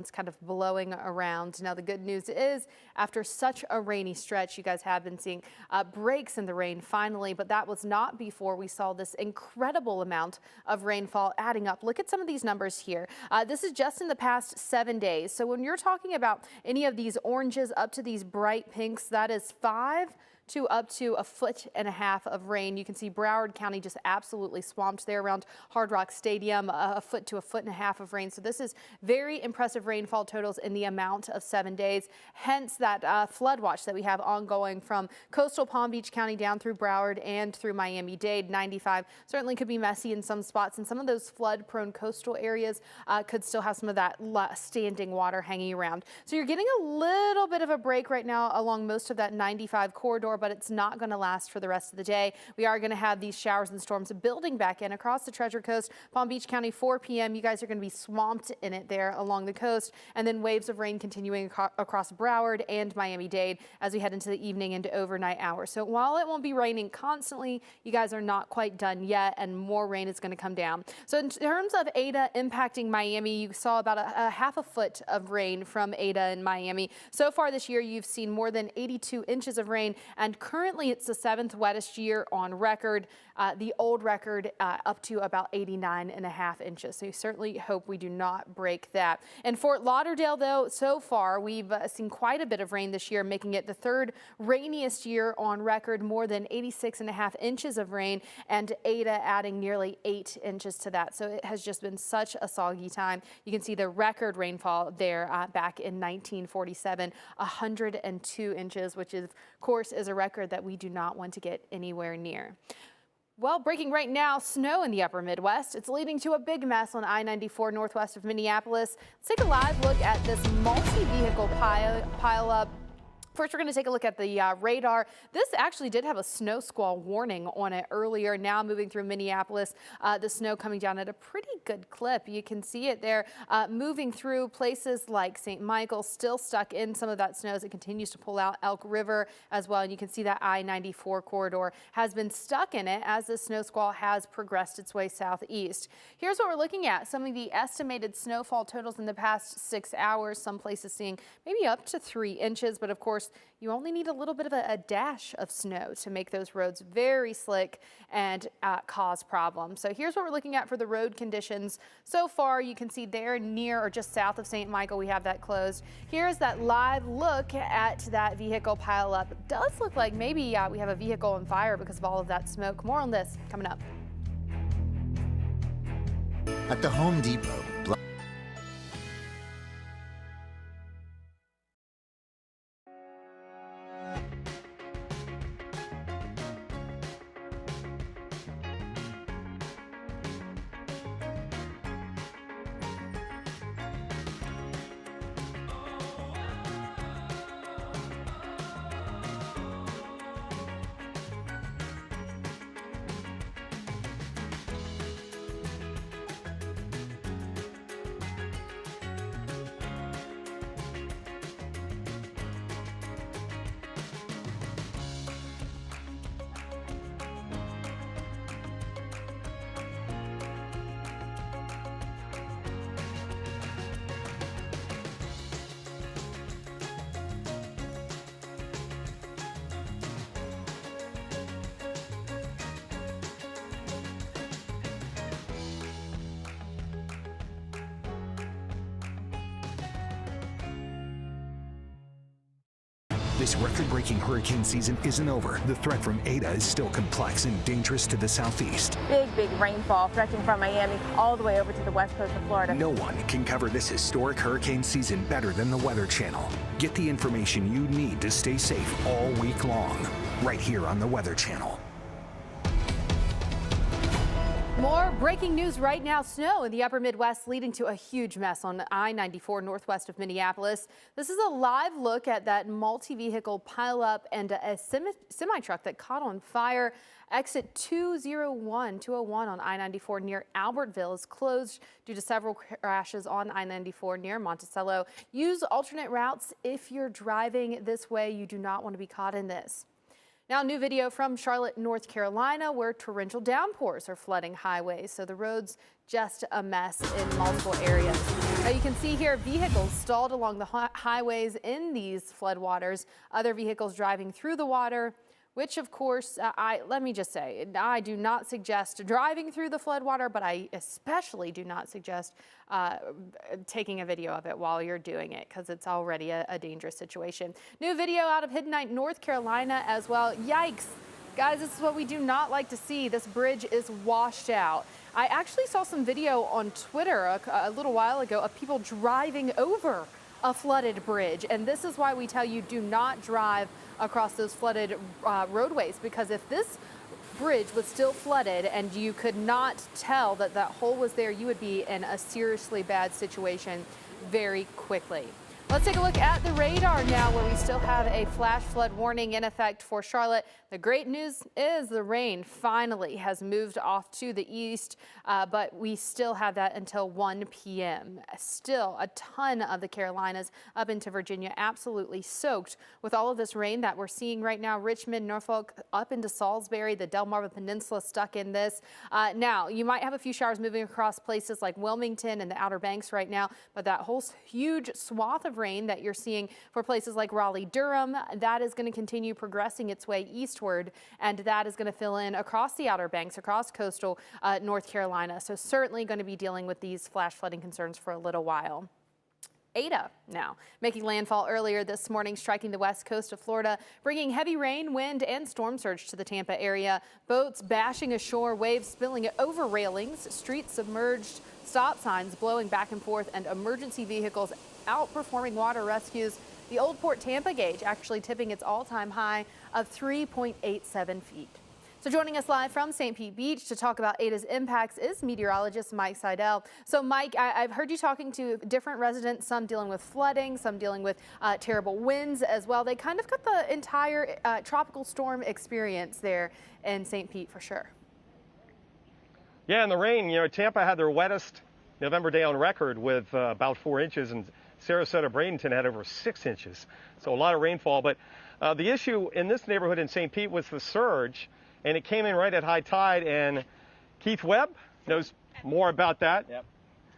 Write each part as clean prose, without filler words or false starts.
It's kind of blowing around. Now, the good news is after such a rainy stretch, you guys have been seeing breaks in the rain finally, but that was not before we saw this incredible amount of rainfall adding up. Look at some of these numbers here. This is just in the past 7 days. So when you're talking about any of these oranges up to these bright pinks, that is 5 to up to 1.5 feet of rain. You can see Broward County just absolutely swamped there around Hard Rock Stadium, 1 foot to 1.5 feet of rain. So this is very impressive rainfall totals in the amount of 7 days. Hence that flood watch that we have ongoing from coastal Palm Beach County down through Broward and through Miami-Dade. 95 certainly could be messy in some spots, and some of those flood prone coastal areas could still have some of that standing water hanging around. So you're getting a little bit of a break right now along most of that 95 corridor, but it's not going to last for the rest of the day. We are going to have these showers and storms building back in across the Treasure Coast, Palm Beach County, 4 p.m. You guys are going to be swamped in it there along the coast, and then waves of rain continuing across Broward and Miami-Dade as we head into the evening into overnight hours. So while it won't be raining constantly, you guys are not quite done yet, and more rain is going to come down. So in terms of Eta impacting Miami, you saw about a 1/2 foot of rain from Eta in Miami. So far this year, you've seen more than 82 inches of rain, and currently it's the 7th wettest year on record. The old record up to about 89.5 inches. So you certainly hope we do not break that. In Fort Lauderdale, though, so far we've seen quite a bit of rain this year, making it the 3rd rainiest year on record, more than 86.5 inches of rain, and Eta adding nearly 8 inches to that. So it has just been such a soggy time. You can see the record rainfall there back in 1947, 102 inches, which of course is a record that we do not want to get anywhere near. Well, breaking right now, snow in the upper Midwest. It's leading to a big mess on I-94 northwest of Minneapolis. Let's take a live look at this multi-vehicle pile-up. First, we're going to take a look at the radar. This actually did have a snow squall warning on it earlier. Now moving through Minneapolis, the snow coming down at a pretty good clip. You can see it there moving through places like St. Michael, still stuck in some of that snow as it continues to pull out Elk River as well. And you can see that I-94 corridor has been stuck in it as the snow squall has progressed its way southeast. Here's what we're looking at. Some of the estimated snowfall totals in the past 6 hours. Some places seeing maybe up to 3 inches, but of course, you only need a little bit of a dash of snow to make those roads very slick and cause problems. So here's what we're looking at for the road conditions. So far, you can see there near or just south of St. Michael, we have that closed. Here's that live look at that vehicle pileup. It does look like maybe we have a vehicle on fire because of all of that smoke. More on this coming up. At the Home Depot, This record-breaking hurricane season isn't over. The threat from Eta is still complex and dangerous to the southeast. Big rainfall stretching from Miami all the way over to the west coast of Florida. No one can cover this historic hurricane season better than the Weather Channel. Get the information you need to stay safe all week long, right here on the Weather Channel. More breaking news right now. Snow in the upper Midwest leading to a huge mess on I-94 northwest of Minneapolis. This is a live look at that multi-vehicle pileup and a semi-truck that caught on fire. Exit 201 on I-94 near Albertville is closed due to several crashes on I-94 near Monticello. Use alternate routes if you're driving this way. You do not want to be caught in this. Now, new video from Charlotte, North Carolina, where torrential downpours are flooding highways. So the roads just a mess in multiple areas. Now you can see here vehicles stalled along the highways in these floodwaters. Other vehicles driving through the water, which of course, let me just say, I do not suggest driving through the floodwater, but I especially do not suggest taking a video of it while you're doing it, because it's already a dangerous situation. New video out of Hidden Night, North Carolina as well. Yikes. Guys, this is what we do not like to see. This bridge is washed out. I actually saw some video on Twitter a little while ago of people driving over a flooded bridge. And this is why we tell you do not drive across those flooded roadways, because if this bridge was still flooded and you could not tell that that hole was there, you would be in a seriously bad situation very quickly. Let's take a look at the radar now, where we still have a flash flood warning in effect for Charlotte. The great news is the rain finally has moved off to the east, but we still have that until 1 p.m. Still a ton of the Carolinas up into Virginia absolutely soaked with all of this rain that we're seeing right now. Richmond, Norfolk, up into Salisbury, the Delmarva Peninsula stuck in this. Now, you might have a few showers moving across places like Wilmington and the Outer Banks right now, but that whole huge swath of rain that you're seeing for places like Raleigh, Durham, that is going to continue progressing its way eastward, and that is going to fill in across the Outer Banks, across coastal North Carolina. So certainly going to be dealing with these flash flooding concerns for a little while. Eta now making landfall earlier this morning, striking the west coast of Florida, bringing heavy rain, wind, and storm surge to the Tampa area. Boats bashing ashore, waves spilling over railings, streets submerged, stop signs blowing back and forth, and emergency vehicles outperforming water rescues. The Old Port Tampa gauge actually tipping its all-time high of 3.87 feet. So joining us live from St. Pete Beach to talk about Eta's impacts is meteorologist Mike Seidel. So Mike, I've heard you talking to different residents, some dealing with flooding, some dealing with terrible winds as well. They kind of got the entire tropical storm experience there in St. Pete for sure. Yeah, and the rain, Tampa had their wettest November day on record with about 4 inches, and Sarasota, Bradenton had over 6 inches. So a lot of rainfall. But the issue in this neighborhood in St. Pete was the surge, and it came in right at high tide. And Keith Webb knows more about that. Yep.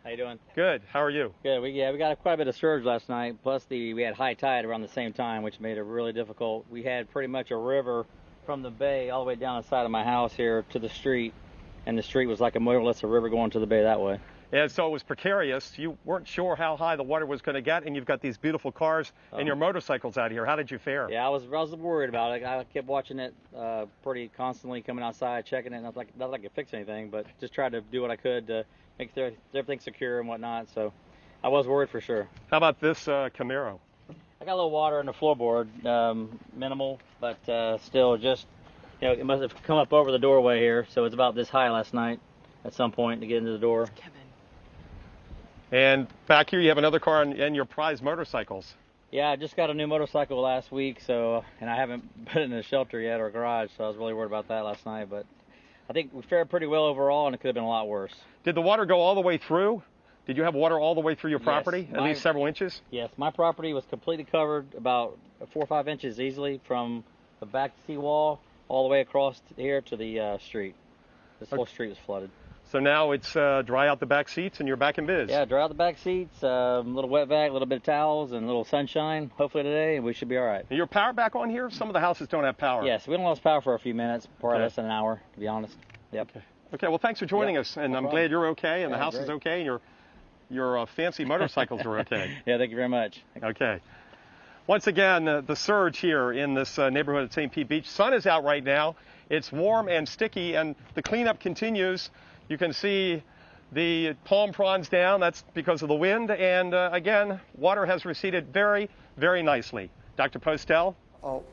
How you doing? Good. How are you? Good. We got quite a bit of surge last night. Plus we had high tide around the same time, which made it really difficult. We had pretty much a river from the bay all the way down the side of my house here to the street, and the street was like more or less a river going to the bay that way. And so it was precarious. You weren't sure how high the water was going to get, and you've got these beautiful cars and your motorcycles out here. How did you fare? Yeah, I was worried about it. I kept watching it pretty constantly, coming outside, checking it. Not that I could fix anything, but just tried to do what I could to make everything secure and whatnot. So I was worried for sure. How about this Camaro? I got a little water in the floorboard, minimal, but still just, it must have come up over the doorway here. So it's about this high last night at some point to get into the door. And back here you have another car and your prized motorcycles. Yeah, I just got a new motorcycle last week, and I haven't put it in a shelter yet or a garage, so I was really worried about that last night. But I think we fared pretty well overall, and it could have been a lot worse. Did the water go all the way through? Did you have water all the way through your property, at least several inches? Yes, my property was completely covered, about 4 or 5 inches easily, from the back seawall all the way across here to the street. This whole street was flooded. So now it's dry out the back seats and you're back in biz. Yeah, dry out the back seats, a little wet vac, a little bit of towels, and a little sunshine. Hopefully today, we should be all right. Is your power back on here? Some of the houses don't have power. Yes, we lost power for a few minutes, probably less than an hour, to be honest. Yep. Okay, well, thanks for joining us, and I'm glad you're okay, and the house is okay, and your fancy motorcycles are okay. Yeah, thank you very much. Okay. Once again, the surge here in this neighborhood at St. Pete Beach. Sun is out right now. It's warm and sticky, and the cleanup continues. You can see the palm fronds down. That's because of the wind. And again, water has receded very, very nicely. Dr. Postel? Oh.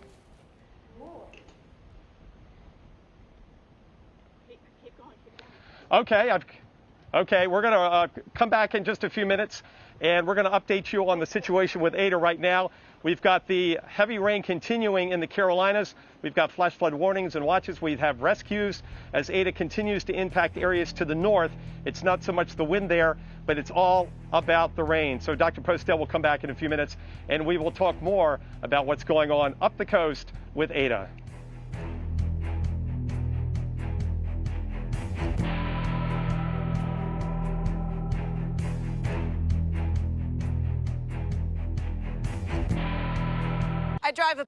Okay, we're going to come back in just a few minutes, and we're going to update you on the situation with Eta right now. We've got the heavy rain continuing in the Carolinas. We've got flash flood warnings and watches. We have rescues as Eta continues to impact areas to the north. It's not so much the wind there, but it's all about the rain. So Dr. Postel will come back in a few minutes, and we will talk more about what's going on up the coast with Eta. I drive a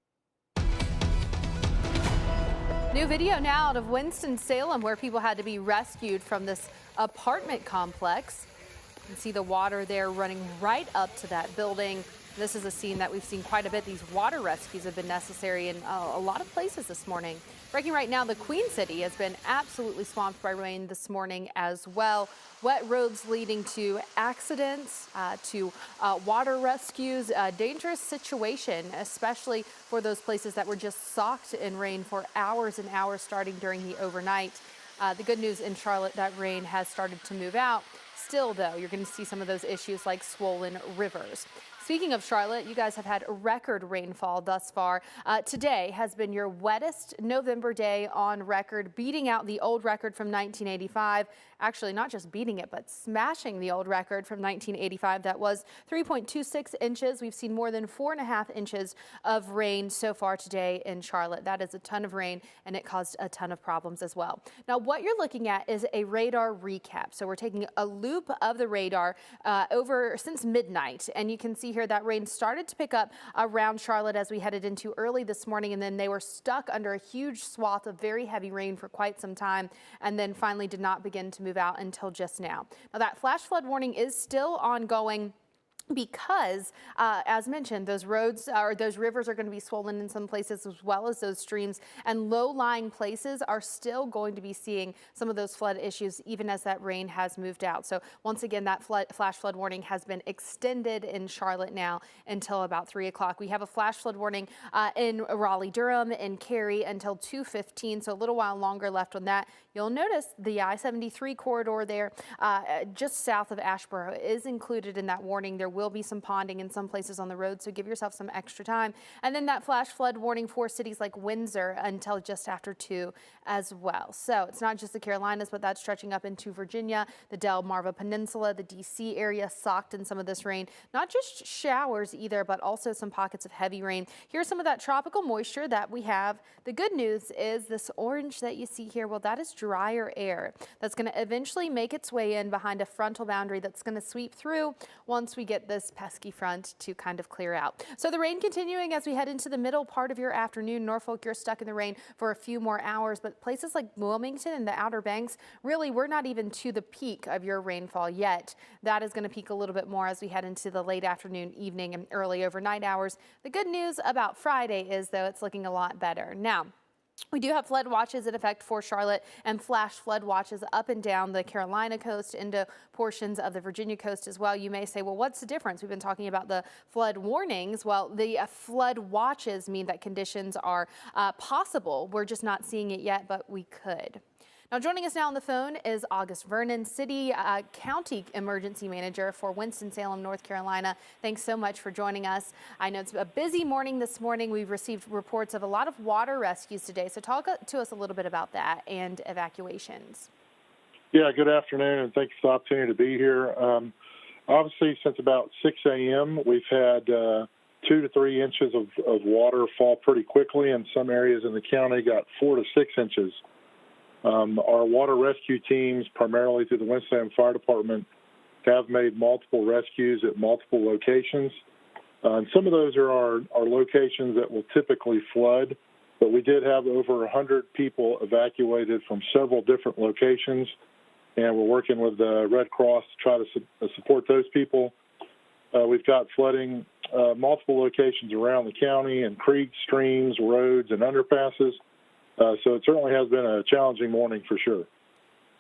New video now out of Winston-Salem where people had to be rescued from this apartment complex. You can see the water there running right up to that building. This is a scene that we've seen quite a bit. These water rescues have been necessary in a lot of places this morning. Breaking right now, the Queen City has been absolutely swamped by rain this morning as well. Wet roads leading to accidents, to water rescues, a dangerous situation, especially for those places that were just soaked in rain for hours and hours starting during the overnight. The good news in Charlotte, that rain has started to move out. Still, though, you're going to see some of those issues like swollen rivers. Speaking of Charlotte, you guys have had record rainfall thus far. Today has been your wettest November day on record, beating out the old record from 1985. Actually, not just beating it, but smashing the old record from 1985. That was 3.26 inches. We've seen more than 4.5 inches of rain so far today in Charlotte. That is a ton of rain, and it caused a ton of problems as well. Now, what you're looking at is a radar recap. So we're taking a loop of the radar over since midnight, and you can see here that rain started to pick up around Charlotte as we headed into early this morning, and then they were stuck under a huge swath of very heavy rain for quite some time, and then finally did not begin to move out until just now. Now that flash flood warning is still ongoing, because, as mentioned, those roads or those rivers are going to be swollen in some places, as well as those streams, and low-lying places are still going to be seeing some of those flood issues even as that rain has moved out. So once again, that flash flood warning has been extended in Charlotte now until about 3 o'clock. We have a flash flood warning in Raleigh-Durham and Cary until 2:15, so a little while longer left on that. You'll notice the I-73 corridor there just south of Asheboro is included in that warning. There will be some ponding in some places on the road, so give yourself some extra time. And then that flash flood warning for cities like Windsor until just after 2 as well. So it's not just the Carolinas, but that's stretching up into Virginia, the Delmarva Peninsula, the D.C. area socked in some of this rain. Not just showers either, but also some pockets of heavy rain. Here's some of that tropical moisture that we have. The good news is this orange that you see here, well, that is drier air that's going to eventually make its way in behind a frontal boundary that's going to sweep through once we get this pesky front to kind of clear out. So the rain continuing as we head into the middle part of your afternoon. Norfolk, you're stuck in the rain for a few more hours, but places like Wilmington and the Outer Banks, really, we're not even to the peak of your rainfall yet. That is going to peak a little bit more as we head into the late afternoon, evening, and early overnight hours. The good news about Friday is, though, it's looking a lot better. Now, we do have flood watches in effect for Charlotte and flash flood watches up and down the Carolina coast into portions of the Virginia coast as well. You may say, well, what's the difference? We've been talking about the flood warnings. Well, the flood watches mean that conditions are possible. We're just not seeing it yet, but we could. Now, joining us now on the phone is August Vernon, City County Emergency Manager for Winston-Salem, North Carolina. Thanks so much for joining us. I know it's a busy morning this morning. We've received reports of a lot of water rescues today. So talk to us a little bit about that and evacuations. Yeah, good afternoon, and thank you for the opportunity to be here. Obviously, since about 6 a.m., we've had 2 to 3 inches of water fall pretty quickly, and some areas in the county got 4 to 6 inches. Our water rescue teams, primarily through the Winston-Salem Fire Department, have made multiple rescues at multiple locations. And some of those are our locations that will typically flood, but we did have over 100 people evacuated from several different locations, and we're working with the Red Cross to try to support those people. We've got flooding multiple locations around the county in creeks, streams, roads, and underpasses. So it certainly has been a challenging morning for sure.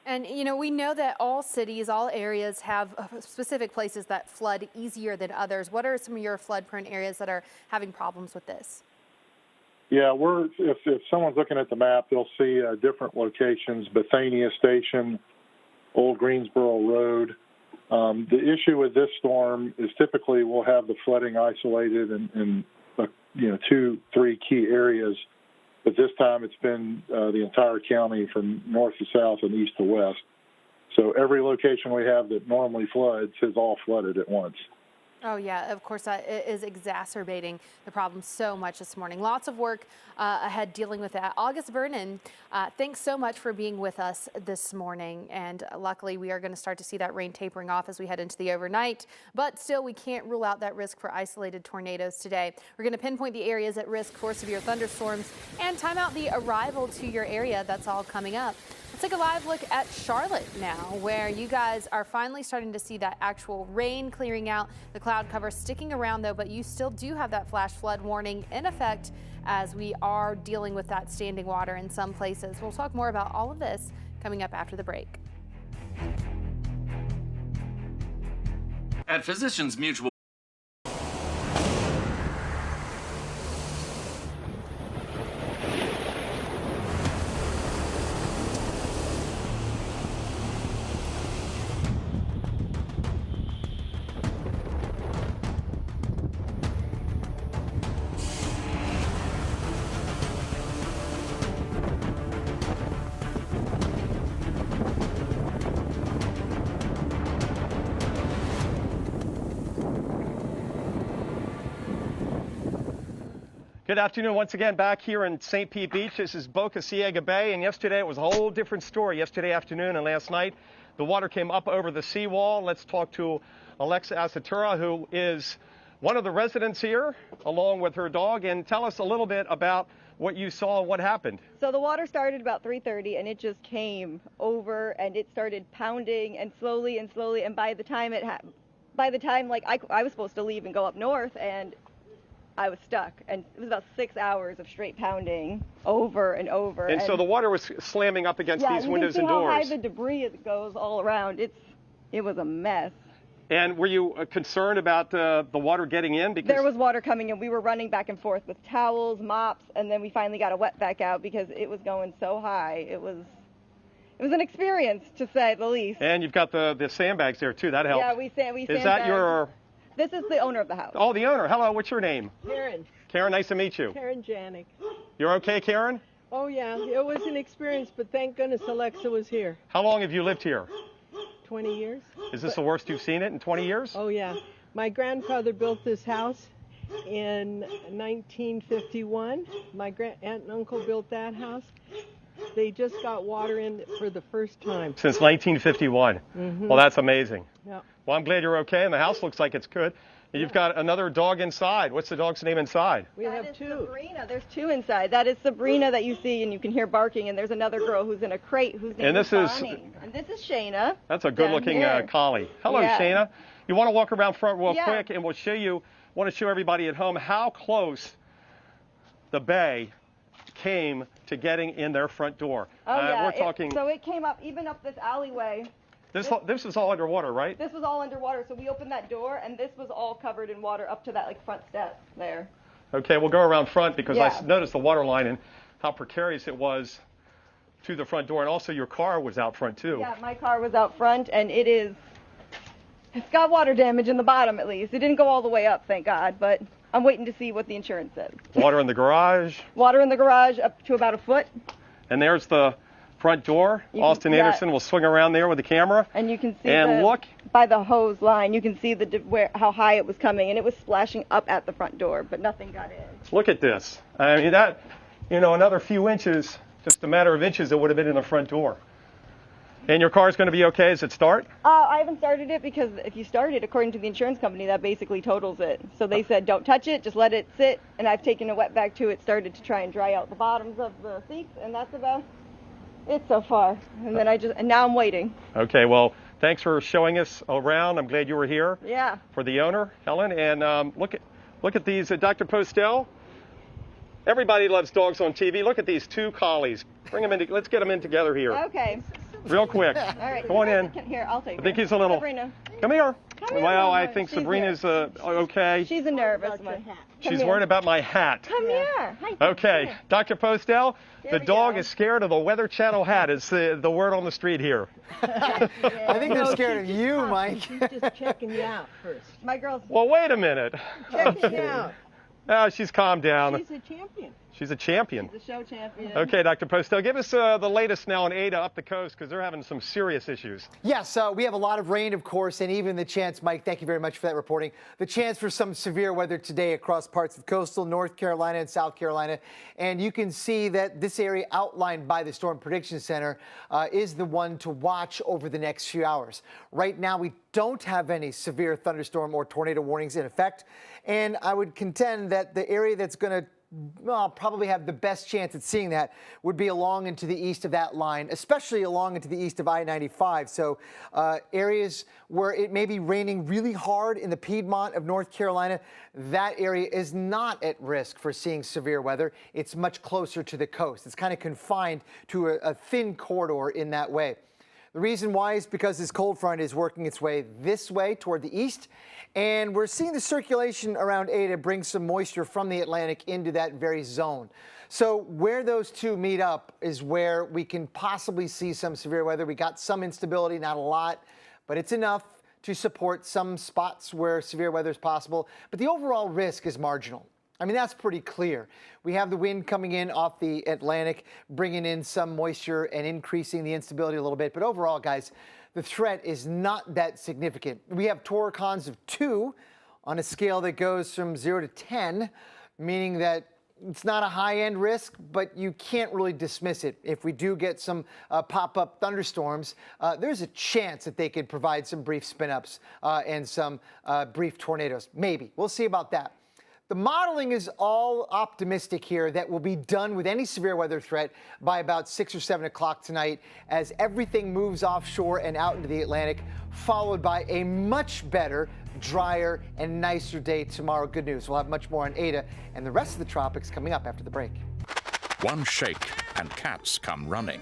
And, you know, we know that all cities, all areas have specific places that flood easier than others. What are some of your flood-prone areas that are having problems with this? Yeah, if someone's looking at the map, they'll see different locations: Bethania Station, Old Greensboro Road. The issue with this storm is typically we'll have the flooding isolated in 2-3 key areas. But this time it's been the entire county from north to south and east to west. So every location we have that normally floods has all flooded at once. Oh, yeah, of course, that is exacerbating the problem so much this morning. Lots of work ahead dealing with that. August Vernon, thanks so much for being with us this morning. And luckily, we are going to start to see that rain tapering off as we head into the overnight. But still, we can't rule out that risk for isolated tornadoes today. We're going to pinpoint the areas at risk for severe thunderstorms and time out the arrival to your area. That's all coming up. Let's take a live look at Charlotte now, where you guys are finally starting to see that actual rain clearing out. The cloud cover sticking around, though, but you still do have that flash flood warning in effect as we are dealing with that standing water in some places. We'll talk more about all of this coming up after the break. At Physicians Mutual. Good afternoon once again back here in St. Pete Beach. This is Boca Ciega Bay, and yesterday it was a whole different story. Yesterday afternoon and last night, the water came up over the seawall. Let's talk to Alexa Asatura, who is one of the residents here, along with her dog, and tell us a little bit about what you saw and what happened. So the water started about 3:30 and it just came over and it started pounding and slowly, and by the time I was supposed to leave and go up north, and I was stuck, and it was about 6 hours of straight pounding over and over. And so the water was slamming up against these windows and doors. Yeah, you can see how high the debris goes all around. It was a mess. And were you concerned about the water getting in? Because there was water coming in. We were running back and forth with towels, mops, and then we finally got a wet back out because it was going so high. It was an experience, to say the least. And you've got the sandbags there too. That helped. Yeah, we sandbagged. Is that your? This is the owner of the house. Oh, the owner. Hello, what's your name? Karen. Karen, nice to meet you. Karen Janik. You're okay, Karen? Oh, yeah. It was an experience, but thank goodness Alexa was here. How long have you lived here? 20 years. Is this the worst you've seen it in 20 years? Oh, yeah. My grandfather built this house in 1951. My aunt and uncle built that house. They just got water in for the first time. Since 1951. Mm-hmm. Well, that's amazing. Yeah. Well, I'm glad you're okay, and the house looks like it's good. And you've got another dog inside. What's the dog's name inside? We That have is two. Sabrina. There's two inside. That is Sabrina that you see, and you can hear barking. And there's another girl who's in a crate whose name is Bonnie. And this is Shayna. That's a good-looking collie. Hello, Yeah. Shayna. You want to walk around front real Yeah. quick, and we'll show you. Want to show everybody at home how close the bay came to getting in their front door. Oh, yeah. We're talking. So it came up, even up this alleyway. This is all underwater, right? This was all underwater. So we opened that door, and this was all covered in water up to that front step there. Okay, we'll go around front because I Yeah. noticed the water line and how precarious it was to the front door, and also your car was out front too. Yeah, my car was out front, and it's got water damage in the bottom at least. It didn't go all the way up, thank God, but I'm waiting to see what the insurance says. Water in the garage, Water in the garage up to about a foot. and there's the front door. You can- Austin yeah. Anderson will swing around there with the camera. And you can see And look. by the hose line, you can see how high it was coming, and it was splashing up at the front door, but nothing got in. Look at this. I mean, that, another few inches, just a matter of inches, it would have been in the front door. And your car's going to be okay as it start? I haven't started it because if you start it, according to the insurance company, that basically totals it. So they said don't touch it, just let it sit, and I've taken a wet bag to it, started to try and dry out the bottoms of the seats, and that's about it so far. And then and now I'm waiting. Okay, well, thanks for showing us around. I'm glad you were here. Yeah. For the owner, Helen. And look at these, Dr. Postel. Everybody loves dogs on TV. Look at these two collies. Bring them in. Let's get them in together here. Okay. Real quick. All right. Come on in. Here, I'll take I think he's a little. Sabrina. Come here. Come here, Well, I Mama. think She's Sabrina's here. okay. She's a nervous one. She's here. worried about my hat. Come here. Hi. Okay, Dr. Postel, the we dog go. is scared of the Weather Channel hat. Is the word on the street here. I think they're scared of you, Mike. She's just checking you out first. My girl's Well, wait a minute. Checking you out. She's calmed down. She's a champion. She's a champion. The show champion. Okay, Dr. Postel, give us the latest now on Ada up the coast, because they're having some serious issues. Yes, we have a lot of rain, of course, and even the chance, Mike, thank you very much for that reporting, the chance for some severe weather today across parts of coastal North Carolina and South Carolina. And you can see that this area outlined by the Storm Prediction Center is the one to watch over the next few hours. Right now, we don't have any severe thunderstorm or tornado warnings in effect. And I would contend that the area that's going to probably have the best chance at seeing that would be along into the east of that line, especially along into the east of I-95. So areas where it may be raining really hard in the Piedmont of North Carolina, that area is not at risk for seeing severe weather. It's much closer to the coast. It's kind of confined to a thin corridor in that way. The reason why is because this cold front is working its way this way toward the east, and we're seeing the circulation around Ada bring some moisture from the Atlantic into that very zone. So where those two meet up is where we can possibly see some severe weather. We got some instability, not a lot, but it's enough to support some spots where severe weather is possible. But the overall risk is marginal. I mean, that's pretty clear. We have the wind coming in off the Atlantic, bringing in some moisture and increasing the instability a little bit. But overall, guys, the threat is not that significant. We have toricons of 2 on a scale that goes from 0 to 10, meaning that it's not a high-end risk, but you can't really dismiss it. If we do get some pop-up thunderstorms, there's a chance that they could provide some brief spin-ups and some brief tornadoes. Maybe. We'll see about that. The modeling is all optimistic here that we'll be done with any severe weather threat by about 6 or 7 o'clock tonight as everything moves offshore and out into the Atlantic, followed by a much better, drier, and nicer day tomorrow. Good news. We'll have much more on Ada and the rest of the tropics coming up after the break. One shake and cats come running.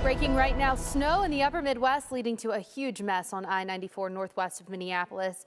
Breaking right now, snow in the upper Midwest leading to a huge mess on I-94 northwest of Minneapolis.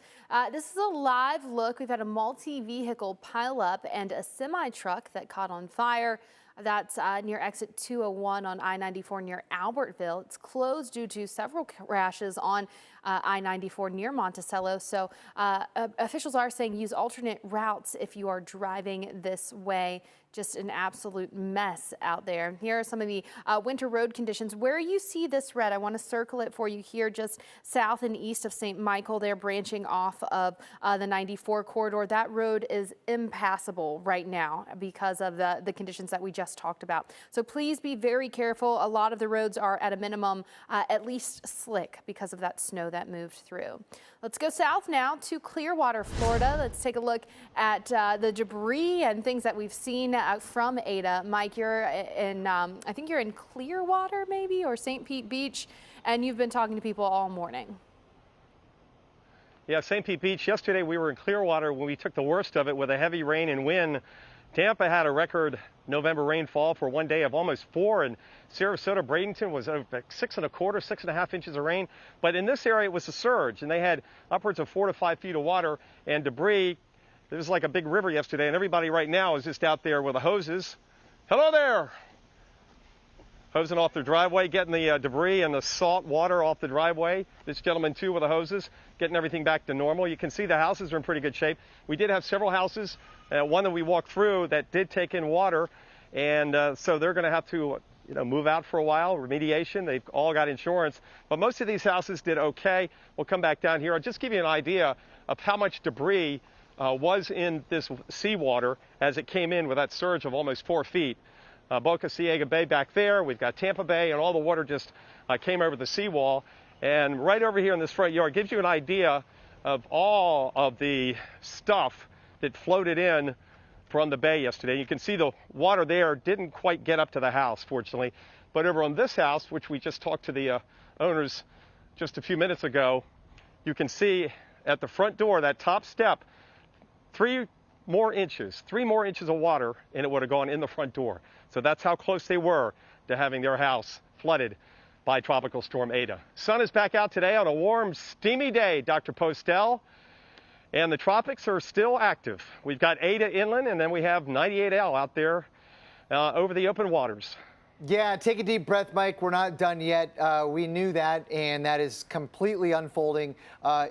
This is a live look. We've had a multi-vehicle pileup and a semi-truck that caught on fire. That's near exit 201 on I-94 near Albertville. It's closed due to several crashes on I-94 near Monticello. So officials are saying use alternate routes if you are driving this way. Just an absolute mess out there. Here are some of the winter road conditions. Where you see this red, I want to circle it for you here just south and east of St. Michael. They're branching off of the 94 corridor. That road is impassable right now because of the conditions that we just talked about. So please be very careful. A lot of the roads are at a minimum at least slick because of that snow that moved through. Let's go south now to Clearwater, Florida. Let's take a look at the debris and things that we've seen from Ada. Mike, you're in, I think you're in Clearwater maybe, or St. Pete Beach, and you've been talking to people all morning. Yeah, St. Pete Beach. Yesterday we were in Clearwater when we took the worst of it with a heavy rain and wind. Tampa had a record November rainfall for one day of almost 4, and Sarasota, Bradenton was like 6.25, 6.5 inches of rain. But in this area, it was a surge, and they had upwards of 4 to 5 feet of water and debris. It was like a big river yesterday, and everybody right now is just out there with the hoses. Hello there! Hosing off their driveway, getting the debris and the salt water off the driveway. This gentleman, too, with the hoses, getting everything back to normal. You can see the houses are in pretty good shape. We did have several houses, one that we walked through that did take in water, and so they're going to have to move out for a while, remediation. They've all got insurance, but most of these houses did okay. We'll come back down here. I'll just give you an idea of how much debris was in this seawater as it came in with that surge of almost 4 feet. Boca Ciega Bay back there. We've got Tampa Bay, and all the water just came over the seawall. And right over here in this front yard gives you an idea of all of the stuff that floated in from the bay yesterday. You can see the water there didn't quite get up to the house, fortunately. But over on this house, which we just talked to the owners just a few minutes ago, you can see at the front door, that top step, 3 more inches of water, and it would have gone in the front door. So that's how close they were to having their house flooded by Tropical Storm Eta. Sun is back out today on a warm, steamy day, Dr. Postel, and the tropics are still active. We've got Eta inland, and then we have 98L out there over the open waters. Yeah, take a deep breath, Mike. We're not done yet. We knew that, and that is completely unfolding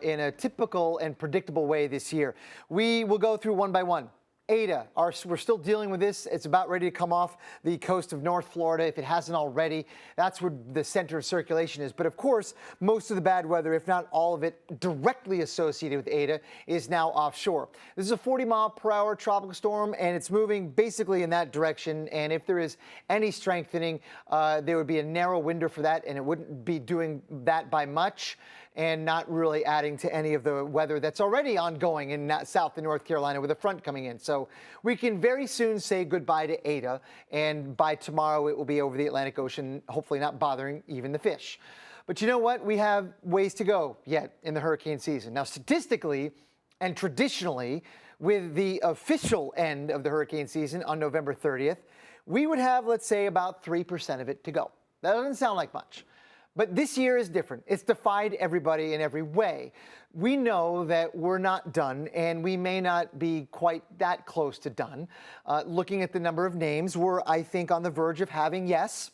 in a typical and predictable way this year. We will go through one by one. Eta, we're still dealing with this. It's about ready to come off the coast of North Florida, if it hasn't already. That's where the center of circulation is. But of course, most of the bad weather, if not all of it, directly associated with Eta, is now offshore. This is a 40-mile-per-hour tropical storm, and it's moving basically in that direction. And if there is any strengthening, there would be a narrow window for that, and it wouldn't be doing that by much, and not really adding to any of the weather that's already ongoing in South and North Carolina with a front coming in. So we can very soon say goodbye to Eta, and by tomorrow it will be over the Atlantic Ocean, hopefully not bothering even the fish. But you know what? We have ways to go yet in the hurricane season. Now, statistically and traditionally, with the official end of the hurricane season on November 30th, we would have, let's say, about 3% of it to go. That doesn't sound like much. But this year is different. It's defied everybody in every way. We know that we're not done, and we may not be quite that close to done. Looking at the number of names, we're, I think, on the verge of having, yes,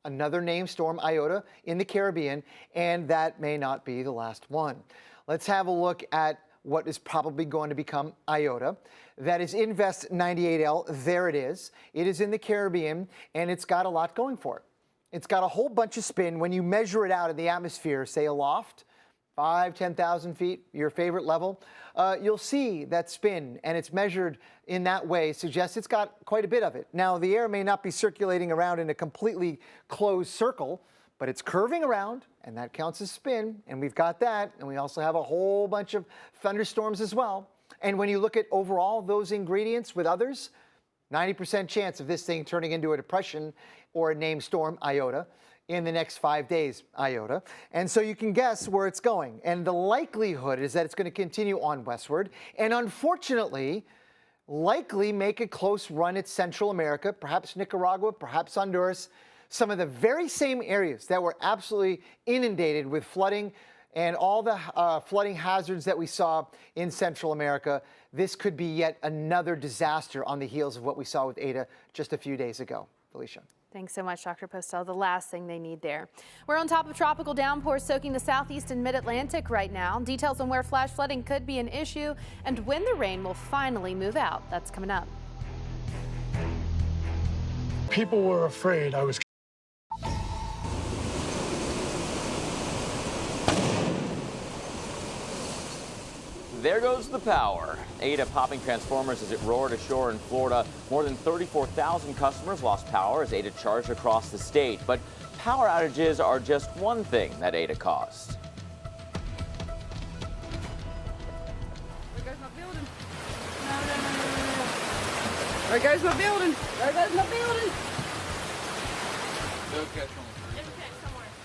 another named storm, Iota, in the Caribbean, and that may not be the last one. Let's have a look at what is probably going to become Iota. That is Invest 98L. There it is. It is in the Caribbean, and it's got a lot going for it. It's got a whole bunch of spin. When you measure it out in the atmosphere, say aloft, 5,000, 10,000 feet, your favorite level, you'll see that spin, and it's measured in that way, suggests it's got quite a bit of it. Now, the air may not be circulating around in a completely closed circle, but it's curving around, and that counts as spin, and we've got that, and we also have a whole bunch of thunderstorms as well. And when you look at overall those ingredients with others, 90% chance of this thing turning into a depression or a named storm, Iota, in the next 5 days, Iota. And so you can guess where it's going. And the likelihood is that it's going to continue on westward. And unfortunately, likely make a close run at Central America, perhaps Nicaragua, perhaps Honduras, some of the very same areas that were absolutely inundated with flooding and all the flooding hazards that we saw in Central America. This could be yet another disaster on the heels of what we saw with Eta just a few days ago. Felicia. Thanks so much, Dr. Postel. The last thing they need there. We're on top of tropical downpours soaking the southeast and mid-Atlantic right now. Details on where flash flooding could be an issue and when the rain will finally move out. That's coming up. People were afraid. I was There goes the power. Eta popping transformers as it roared ashore in Florida. More than 34,000 customers lost power as Eta charged across the state. But power outages are just one thing that Eta caused. There goes my building. No. There goes my building. There goes my building.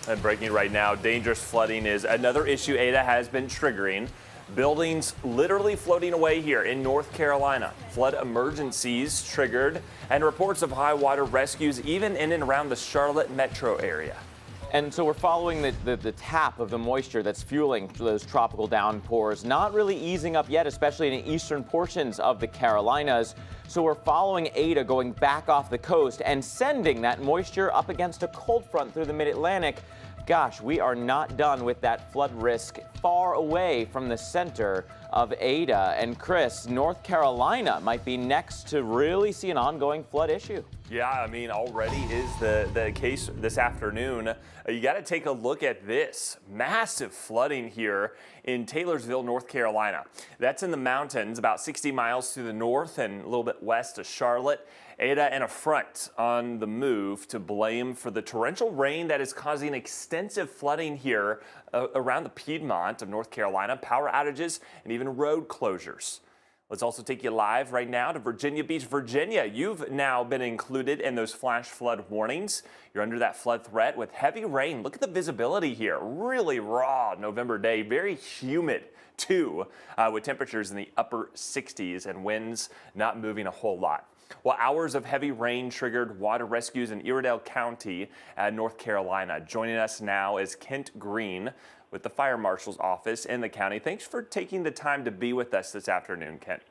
And breaking right now, dangerous flooding is another issue Eta has been triggering. Buildings literally floating away here in North Carolina. Flood emergencies triggered and reports of high water rescues even in and around the Charlotte metro area. And so we're following the tap of the moisture that's fueling those tropical downpours, not really easing up yet, especially in the eastern portions of the Carolinas. So we're following Eta going back off the coast and sending that moisture up against a cold front through the mid-Atlantic. gosh, we are not done with that flood risk far away from the center of Ada. And Chris, North Carolina might be next to really see an ongoing flood issue. Yeah, I mean, already is the case this afternoon. You got to take a look at this. Massive flooding here in Taylorsville, North Carolina. That's in the mountains, about 60 miles to the north and a little bit west of Charlotte. Ada and a front on the move to blame for the torrential rain that is causing extensive flooding here around the Piedmont of North Carolina, power outages, and even road closures. Let's also take you live right now to Virginia Beach, Virginia. You've now been included in those flash flood warnings. You're under that flood threat with heavy rain. Look at the visibility here. Really raw November day, very humid too, with temperatures in the upper 60s and winds not moving a whole lot. Well, hours of heavy rain triggered water rescues in Iredell County, North Carolina. Joining us now is Kent Green with the Fire Marshal's office in the county. Thanks for taking the time to be with us this afternoon, Kent.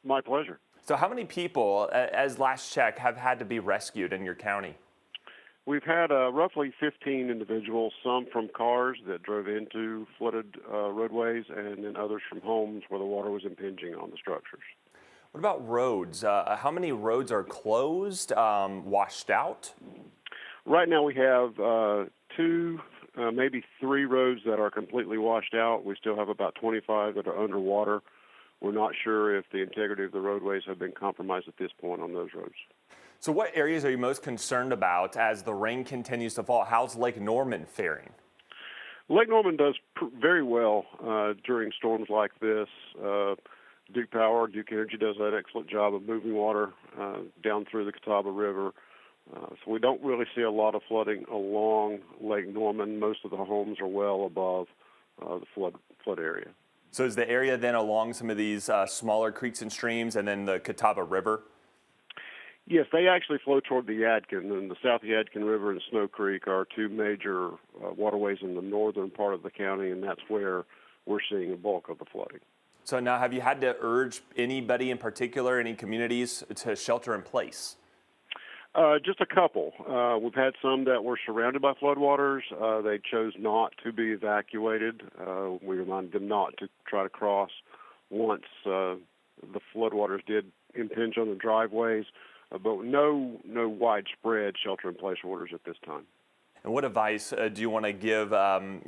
My pleasure. So how many people, as last check, have had to be rescued in your county? We've had roughly 15 individuals, some from cars that drove into flooded roadways, and then others from homes where the water was impinging on the structures. What about roads? How many roads are closed, washed out? Right now we have two, maybe three roads that are completely washed out. We still have about 25 that are underwater. We're not sure if the integrity of the roadways have been compromised at this point on those roads. So what areas are you most concerned about as the rain continues to fall? How's Lake Norman faring? Lake Norman does very well during storms like this. Duke Power, Duke Energy does that excellent job of moving water down through the Catawba River. So we don't really see a lot of flooding along Lake Norman. Most of the homes are well above the flood area. So is the area then along some of these smaller creeks and streams and then the Catawba River? Yes, they actually flow toward the Yadkin, and the South Yadkin River and Snow Creek are two major waterways in the northern part of the county, and that's where we're seeing a bulk of the flooding. So now have you had to urge anybody in particular, any communities, to shelter in place? Just a couple. We've had some that were surrounded by floodwaters. They chose not to be evacuated. We reminded them not to try to cross once the floodwaters did impinge on the driveways, but no widespread shelter-in-place orders at this time. And what advice do you want to give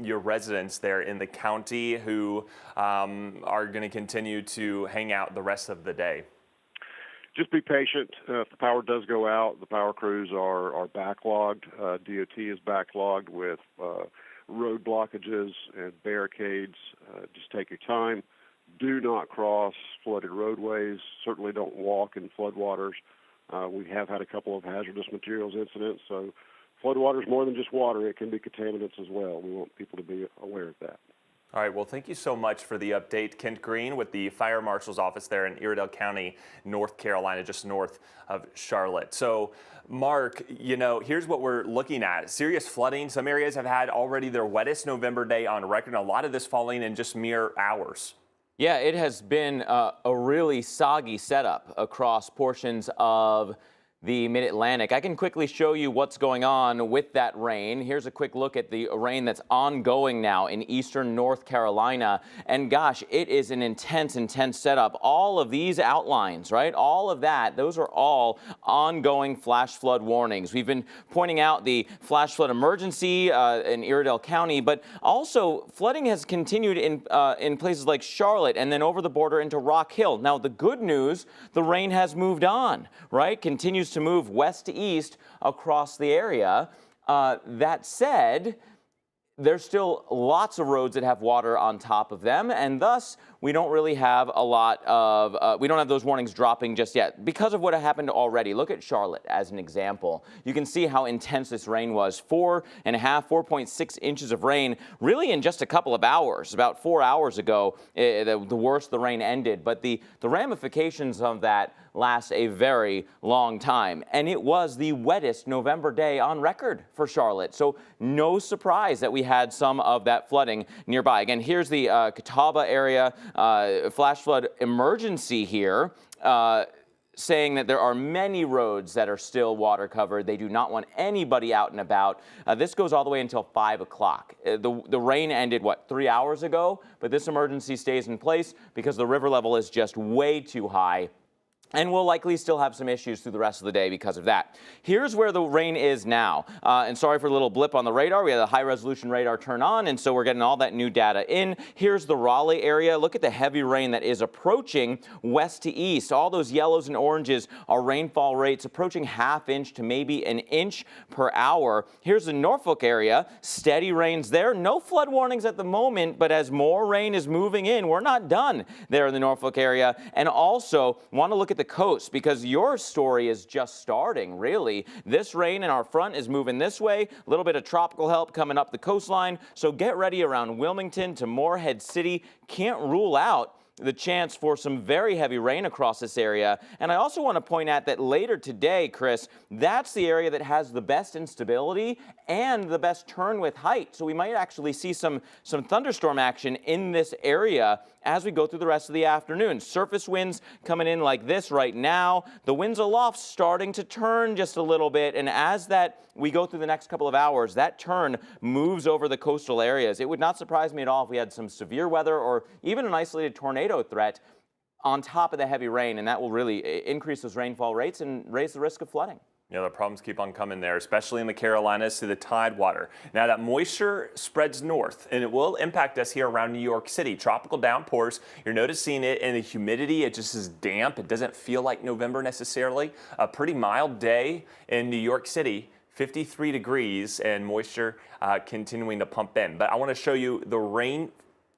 your residents there in the county who are going to continue to hang out the rest of the day? Just be patient. If the power does go out, the power crews are backlogged. DOT is backlogged with road blockages and barricades. Just take your time. Do not cross flooded roadways. Certainly don't walk in floodwaters. We have had a couple of hazardous materials incidents, so floodwater is more than just water. It can be contaminants as well. We want people to be aware of that. All right, well, thank you so much for the update. Kent Green with the Fire Marshal's office there in Iredell County, North Carolina, just north of Charlotte. So, Mark, you know, here's what we're looking at. Serious flooding. Some areas have had already their wettest November day on record, and a lot of this falling in just mere hours. Yeah, it has been a really soggy setup across portions of the Mid-Atlantic. I can quickly show you what's going on with that rain. Here's a quick look at the rain that's ongoing now in eastern North Carolina. And gosh, it is an intense setup. All of these outlines, right? All of that, those are all ongoing flash flood warnings. We've been pointing out the flash flood emergency in Iredell County, but also flooding has continued in places like Charlotte and then over the border into Rock Hill. Now, the good news, the rain has moved on, right? Continues to move west to east across the area. That said, there's still lots of roads that have water on top of them, and thus we don't really have a lot of, we don't have those warnings dropping just yet because of what happened already. Look at Charlotte as an example. You can see how intense this rain was. 4.6 inches of rain really in just a couple of hours. About 4 hours ago, the worst the rain ended, but the ramifications of that last a very long time. And it was the wettest November day on record for Charlotte. So no surprise that we had some of that flooding nearby. Again, here's the Catawba area flash flood emergency here. saying that there are many roads that are still water covered. They do not want anybody out and about. This goes all the way until 5 o'clock. The rain ended, 3 hours ago? But this emergency stays in place because the river level is just way too high. And we'll likely still have some issues through the rest of the day because of that. Here's where the rain is now. And sorry for a little blip on the radar. We had a high-resolution radar turn on, and so we're getting all that new data in. Here's the Raleigh area. Look at the heavy rain that is approaching west to east. All those yellows and oranges are rainfall rates approaching ½ inch to maybe an inch per hour. Here's the Norfolk area. Steady rains there. No flood warnings at the moment, but as more rain is moving in, we're not done there in the Norfolk area. And also want to look at the coast, because your story is just starting, really. This rain in our front is moving this way. A little bit of tropical help coming up the coastline. So get ready around Wilmington to Morehead City. Can't rule out the chance for some very heavy rain across this area. And I also want to point out that later today, Chris, that's the area that has the best instability and the best turn with height. So we might actually see some thunderstorm action in this area as we go through the rest of the afternoon. Surface winds coming in like this right now. The winds aloft starting to turn just a little bit. And as we go through the next couple of hours, that turn moves over the coastal areas. It would not surprise me at all if we had some severe weather or even an isolated tornado threat on top of the heavy rain, and that will really increase those rainfall rates and raise the risk of flooding. Yeah, the problems keep on coming there, especially in the Carolinas through the Tidewater. Now that moisture spreads north, and it will impact us here around New York City. Tropical downpours, you're noticing it in the humidity. It just is damp. It doesn't feel like November necessarily. A pretty mild day in New York City. 53 degrees and moisture continuing to pump in. But I want to show you the rain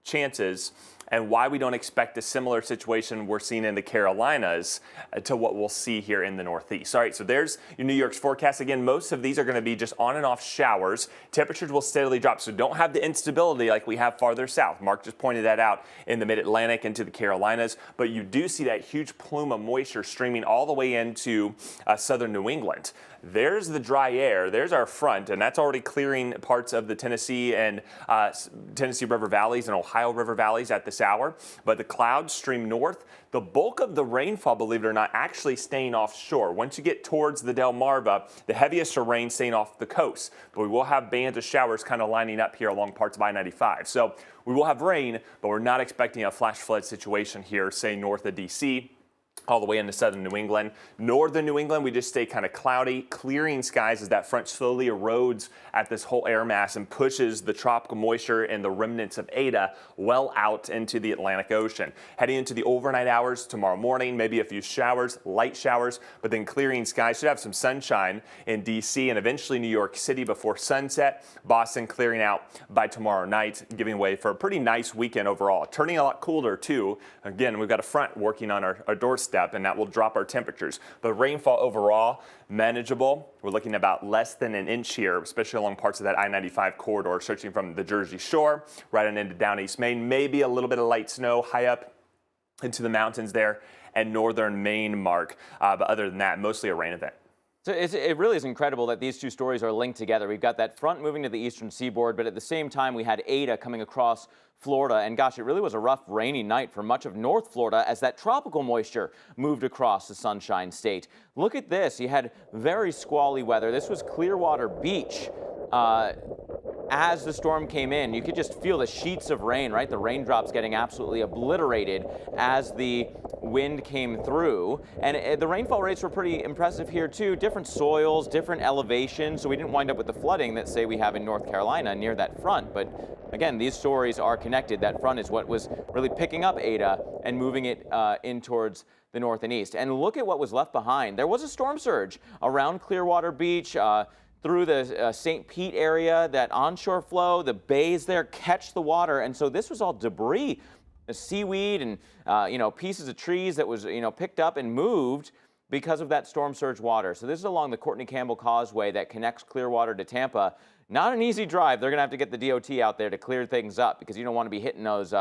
chances and why we don't expect a similar situation we're seeing in the Carolinas to what we'll see here in the Northeast. All right, so there's your New York's forecast. Again, most of these are going to be just on and off showers. Temperatures will steadily drop, so don't have the instability like we have farther south. Mark just pointed that out in the Mid-Atlantic into the Carolinas, but you do see that huge plume of moisture streaming all the way into southern New England. There's the dry air. There's our front, and that's already clearing parts of the Tennessee and Tennessee River valleys and Ohio River valleys at this hour. But the clouds stream north. The bulk of the rainfall, believe it or not, actually staying offshore. Once you get towards the Delmarva, the heaviest of rain staying off the coast. But we will have bands of showers kind of lining up here along parts of I-95. So we will have rain, but we're not expecting a flash flood situation here, say north of D.C., all the way into southern New England. Northern New England, we just stay kind of cloudy, clearing skies as that front slowly erodes at this whole air mass and pushes the tropical moisture and the remnants of Eta well out into the Atlantic Ocean. Heading into the overnight hours tomorrow morning, maybe a few showers, light showers, but then clearing skies. Should have some sunshine in D.C. and eventually New York City before sunset. Boston clearing out by tomorrow night, giving way for a pretty nice weekend overall. Turning a lot cooler too. Again, we've got a front working on our doorstep, and that will drop our temperatures. But rainfall overall, manageable. We're looking at about less than an inch here, especially along parts of that I-95 corridor, stretching from the Jersey Shore right on into down East Maine. Maybe a little bit of light snow high up into the mountains there and northern Maine, Mark. But other than that, mostly a rain event. So it really is incredible that these two stories are linked together. We've got that front moving to the eastern seaboard, but at the same time we had Eta coming across Florida. And gosh, it really was a rough, rainy night for much of North Florida as that tropical moisture moved across the Sunshine State. Look at this. You had very squally weather. This was Clearwater Beach. As the storm came in, you could just feel the sheets of rain, right? The raindrops getting absolutely obliterated as the wind came through. And the rainfall rates were pretty impressive here too. Different soils, different elevations. So we didn't wind up with the flooding that, say, we have in North Carolina near that front. But again, these stories are connected. That front is what was really picking up Eta and moving it in towards the north and east. And look at what was left behind. There was a storm surge around Clearwater Beach, through the St. Pete area, that onshore flow, the bays there catch the water. And so this was all debris, seaweed and pieces of trees that was picked up and moved because of that storm surge water. So this is along the Courtney Campbell Causeway that connects Clearwater to Tampa. Not an easy drive. They're going to have to get the DOT out there to clear things up because you don't want to be hitting those,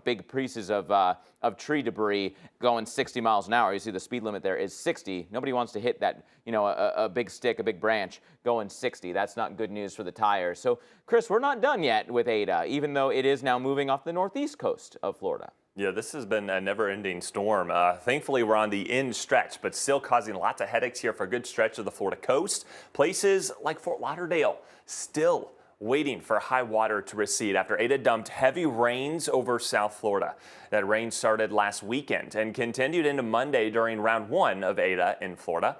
big pieces of tree debris going 60 miles an hour. You see the speed limit there is 60. Nobody wants to hit that, a big stick, a big branch going 60. That's not good news for the tires. So, Chris, we're not done yet with Eta, even though it is now moving off the northeast coast of Florida. Yeah, this has been a never-ending storm. Thankfully, we're on the end stretch, but still causing lots of headaches here for a good stretch of the Florida coast. Places like Fort Lauderdale still waiting for high water to recede after Eta dumped heavy rains over South Florida. That rain started last weekend and continued into Monday during round 1 of Eta in Florida.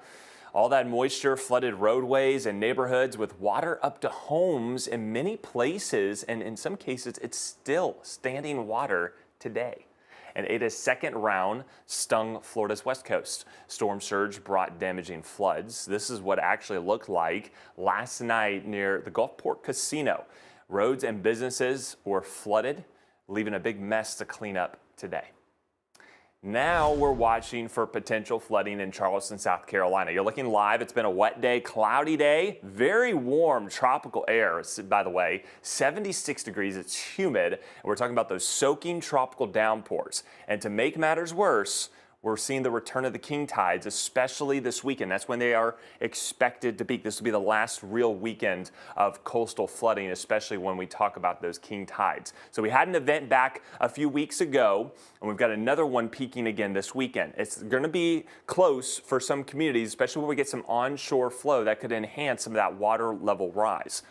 All that moisture flooded roadways and neighborhoods with water up to homes in many places, and in some cases, it's still standing water today. And Eta's second round stung Florida's west coast. Storm surge brought damaging floods. This is what it actually looked like last night near the Gulfport Casino. Roads and businesses were flooded, leaving a big mess to clean up today. Now we're watching for potential flooding in Charleston, South Carolina. You're looking live. It's been a wet day, cloudy day, very warm tropical air, by the way, 76 degrees. It's humid. And we're talking about those soaking tropical downpours. And to make matters worse, we're seeing the return of the king tides, especially this weekend. That's when they are expected to peak. This will be the last real weekend of coastal flooding, especially when we talk about those king tides. So we had an event back a few weeks ago, and we've got another one peaking again this weekend. It's going to be close for some communities, especially when we get some onshore flow that could enhance some of that water level rise.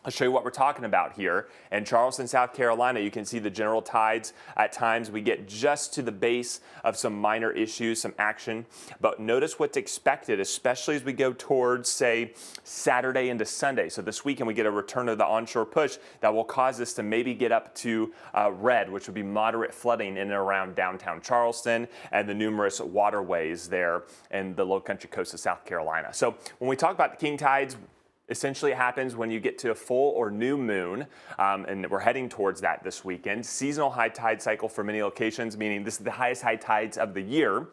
I'll show you what we're talking about here. In Charleston, South Carolina, you can see the general tides. At times, we get just to the base of some minor issues, some action. But notice what's expected, especially as we go towards, say, Saturday into Sunday. So this weekend, we get a return of the onshore push that will cause us to maybe get up to red, which would be moderate flooding in and around downtown Charleston and the numerous waterways there in the low country coast of South Carolina. So when we talk about the king tides, essentially, it happens when you get to a full or new moon, and we're heading towards that this weekend. Seasonal high tide cycle for many locations, meaning this is the highest high tides of the year.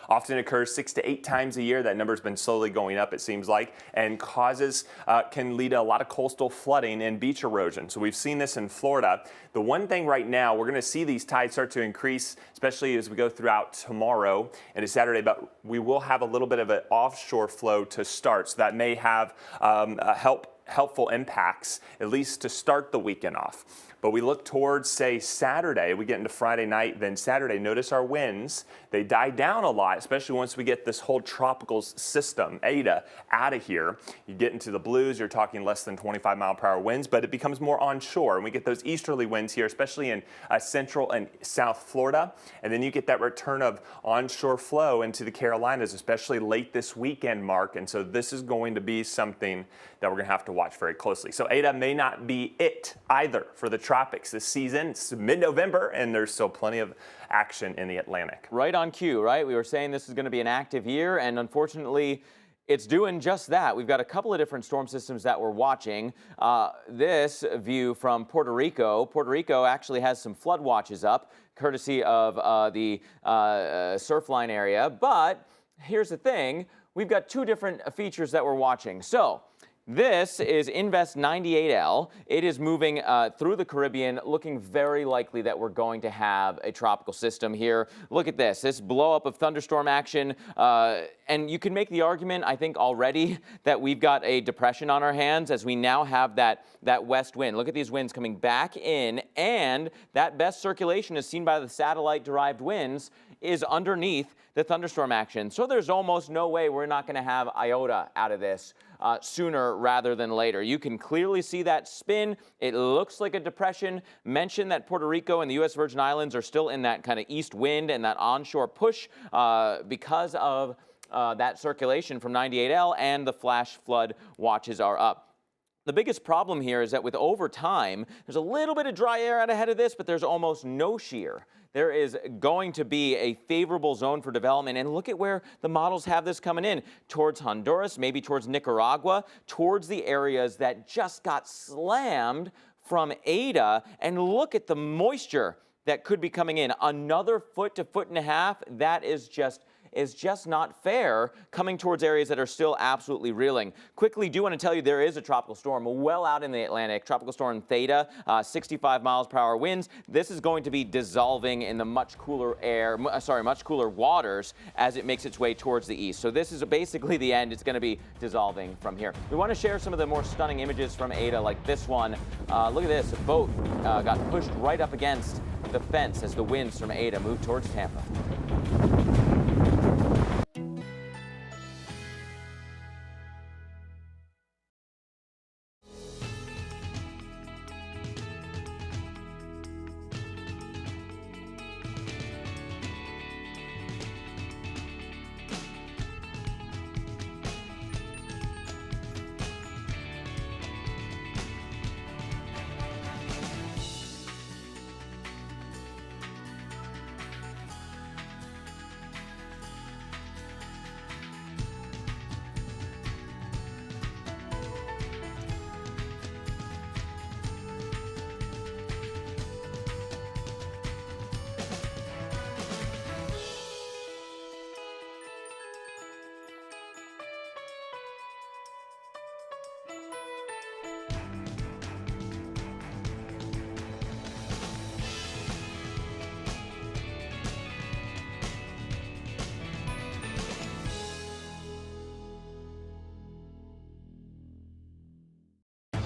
Often occurs 6 to 8 times a year. That number's been slowly going up, it seems like, and can lead to a lot of coastal flooding and beach erosion. So we've seen this in Florida. The one thing right now, we're going to see these tides start to increase, especially as we go throughout tomorrow and Saturday, but we will have a little bit of an offshore flow to start. So that may have helpful impacts, at least to start the weekend off. But we look towards, say, Saturday, we get into Friday night, then Saturday, notice our winds, they die down a lot, especially once we get this whole tropical system, Eta, out of here. You get into the blues, you're talking less than 25 mile per hour winds, but it becomes more onshore. And we get those easterly winds here, especially in central and south Florida. And then you get that return of onshore flow into the Carolinas, especially late this weekend, Mark. And so this is going to be something that we're going to have to watch very closely. So Eta may not be it either for the tropics this season. It's mid-November, and there's still plenty of action in the Atlantic. Right on cue, right? We were saying this is going to be an active year, and unfortunately, it's doing just that. We've got a couple of different storm systems that we're watching. This view from Puerto Rico. Puerto Rico actually has some flood watches up, courtesy of the Surfline area. But here's the thing. We've got 2 different features that we're watching. So this is Invest 98L. It is moving through the Caribbean, looking very likely that we're going to have a tropical system here. Look at this blow up of thunderstorm action. And you can make the argument, I think, already that we've got a depression on our hands as we now have that west wind. Look at these winds coming back in, and that best circulation as seen by the satellite-derived winds is underneath the thunderstorm action. So there's almost no way we're not going to have iota out of this sooner rather than later. You can clearly see that spin. It looks like a depression. Mention that Puerto Rico and the U.S. Virgin Islands are still in that kind of east wind and that onshore push because of that circulation from 98L, and the flash flood watches are up. The biggest problem here is that with over time, there's a little bit of dry air out ahead of this, but there's almost no shear. There is going to be a favorable zone for development, and look at where the models have this coming in, towards Honduras, maybe towards Nicaragua, towards the areas that just got slammed from Eta, and look at the moisture that could be coming in. Another foot to foot and a half, that is just is just not fair coming towards areas that are still absolutely reeling. Quickly, do want to tell you there is a tropical storm well out in the Atlantic. Tropical storm Theta, 65 miles per hour winds. This is going to be dissolving in the much cooler much cooler waters as it makes its way towards the east. So this is basically the end. It's going to be dissolving from here. We want to share some of the more stunning images from Eta, like this one. Look at this. A boat got pushed right up against the fence as the winds from Eta moved towards Tampa.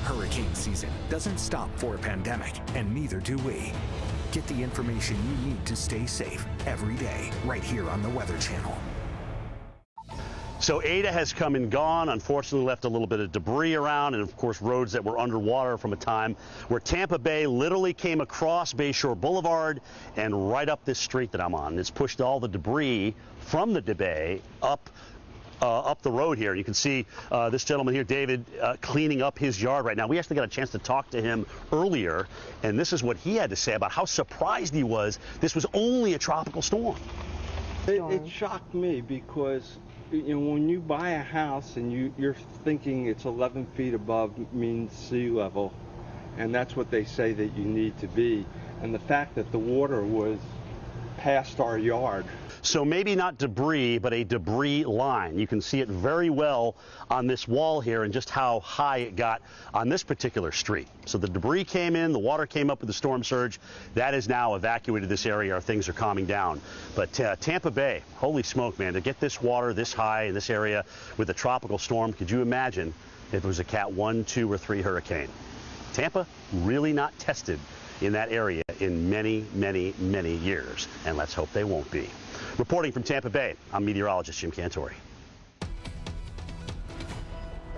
Hurricane season doesn't stop for a pandemic, and neither do we. Get the information you need to stay safe every day, right here on the Weather Channel. So Eta has come and gone, unfortunately left a little bit of debris around, and of course roads that were underwater from a time where Tampa Bay literally came across Bayshore Boulevard and right up this street that I'm on. It's pushed all the debris from the bay up the road here. You can see this gentleman here, David, cleaning up his yard right now. We actually got a chance to talk to him earlier, and this is what he had to say about how surprised he was this was only a tropical storm. It shocked me because when you buy a house and you're thinking it's 11 feet above mean sea level, and that's what they say that you need to be, and the fact that the water was past our yard. So maybe not debris, but a debris line. You can see it very well on this wall here and just how high it got on this particular street. So the debris came in, the water came up with the storm surge. That is now evacuated this area. Things are calming down. But Tampa Bay, holy smoke, man, to get this water this high in this area with a tropical storm, could you imagine if it was a Cat 1, 2, or 3 hurricane? Tampa really not tested in that area in many, many, many years. And let's hope they won't be. Reporting from Tampa Bay, I'm meteorologist Jim Cantori.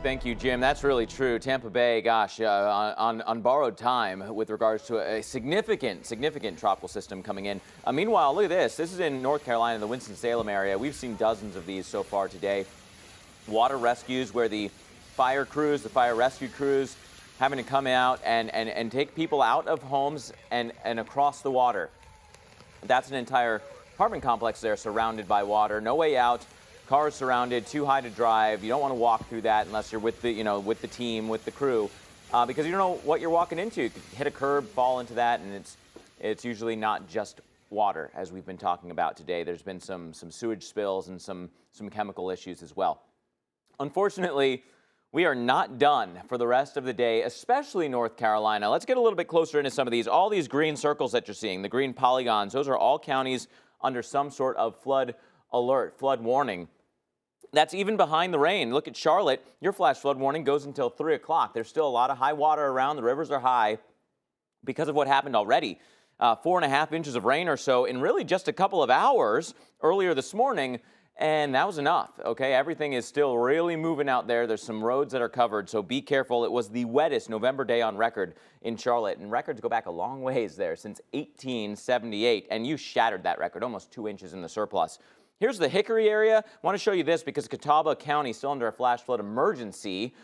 Thank you, Jim. That's really true. Tampa Bay, gosh, on borrowed time with regards to a significant tropical system coming in. Meanwhile, look at this. This is in North Carolina, the Winston-Salem area. We've seen dozens of these so far today. Water rescues where the fire rescue crews having to come out and take people out of homes and across the water. That's an entire apartment complex there surrounded by water. No way out. Cars surrounded, too high to drive. You don't want to walk through that unless you're with the, with the team, with the crew, because you don't know what you're walking into. You could hit a curb, fall into that, and it's usually not just water, as we've been talking about today. There's been some sewage spills and some chemical issues as well. Unfortunately, we are not done for the rest of the day, especially North Carolina. Let's get a little bit closer into some of these. All these green circles that you're seeing, the green polygons, those are all counties under some sort of flood alert, flood warning. That's even behind the rain. Look at Charlotte. Your flash flood warning goes until 3 o'clock. There's still a lot of high water around. The rivers are high because of what happened already. 4.5 inches of rain or so in really just a couple of hours earlier this morning. And that was enough, okay? Everything is still really moving out there. There's some roads that are covered, so be careful. It was the wettest November day on record in Charlotte, and records go back a long ways there, since 1878, and you shattered that record, almost 2 inches in the surplus. Here's the Hickory area. I want to show you this because Catawba County is still under a flash flood emergency.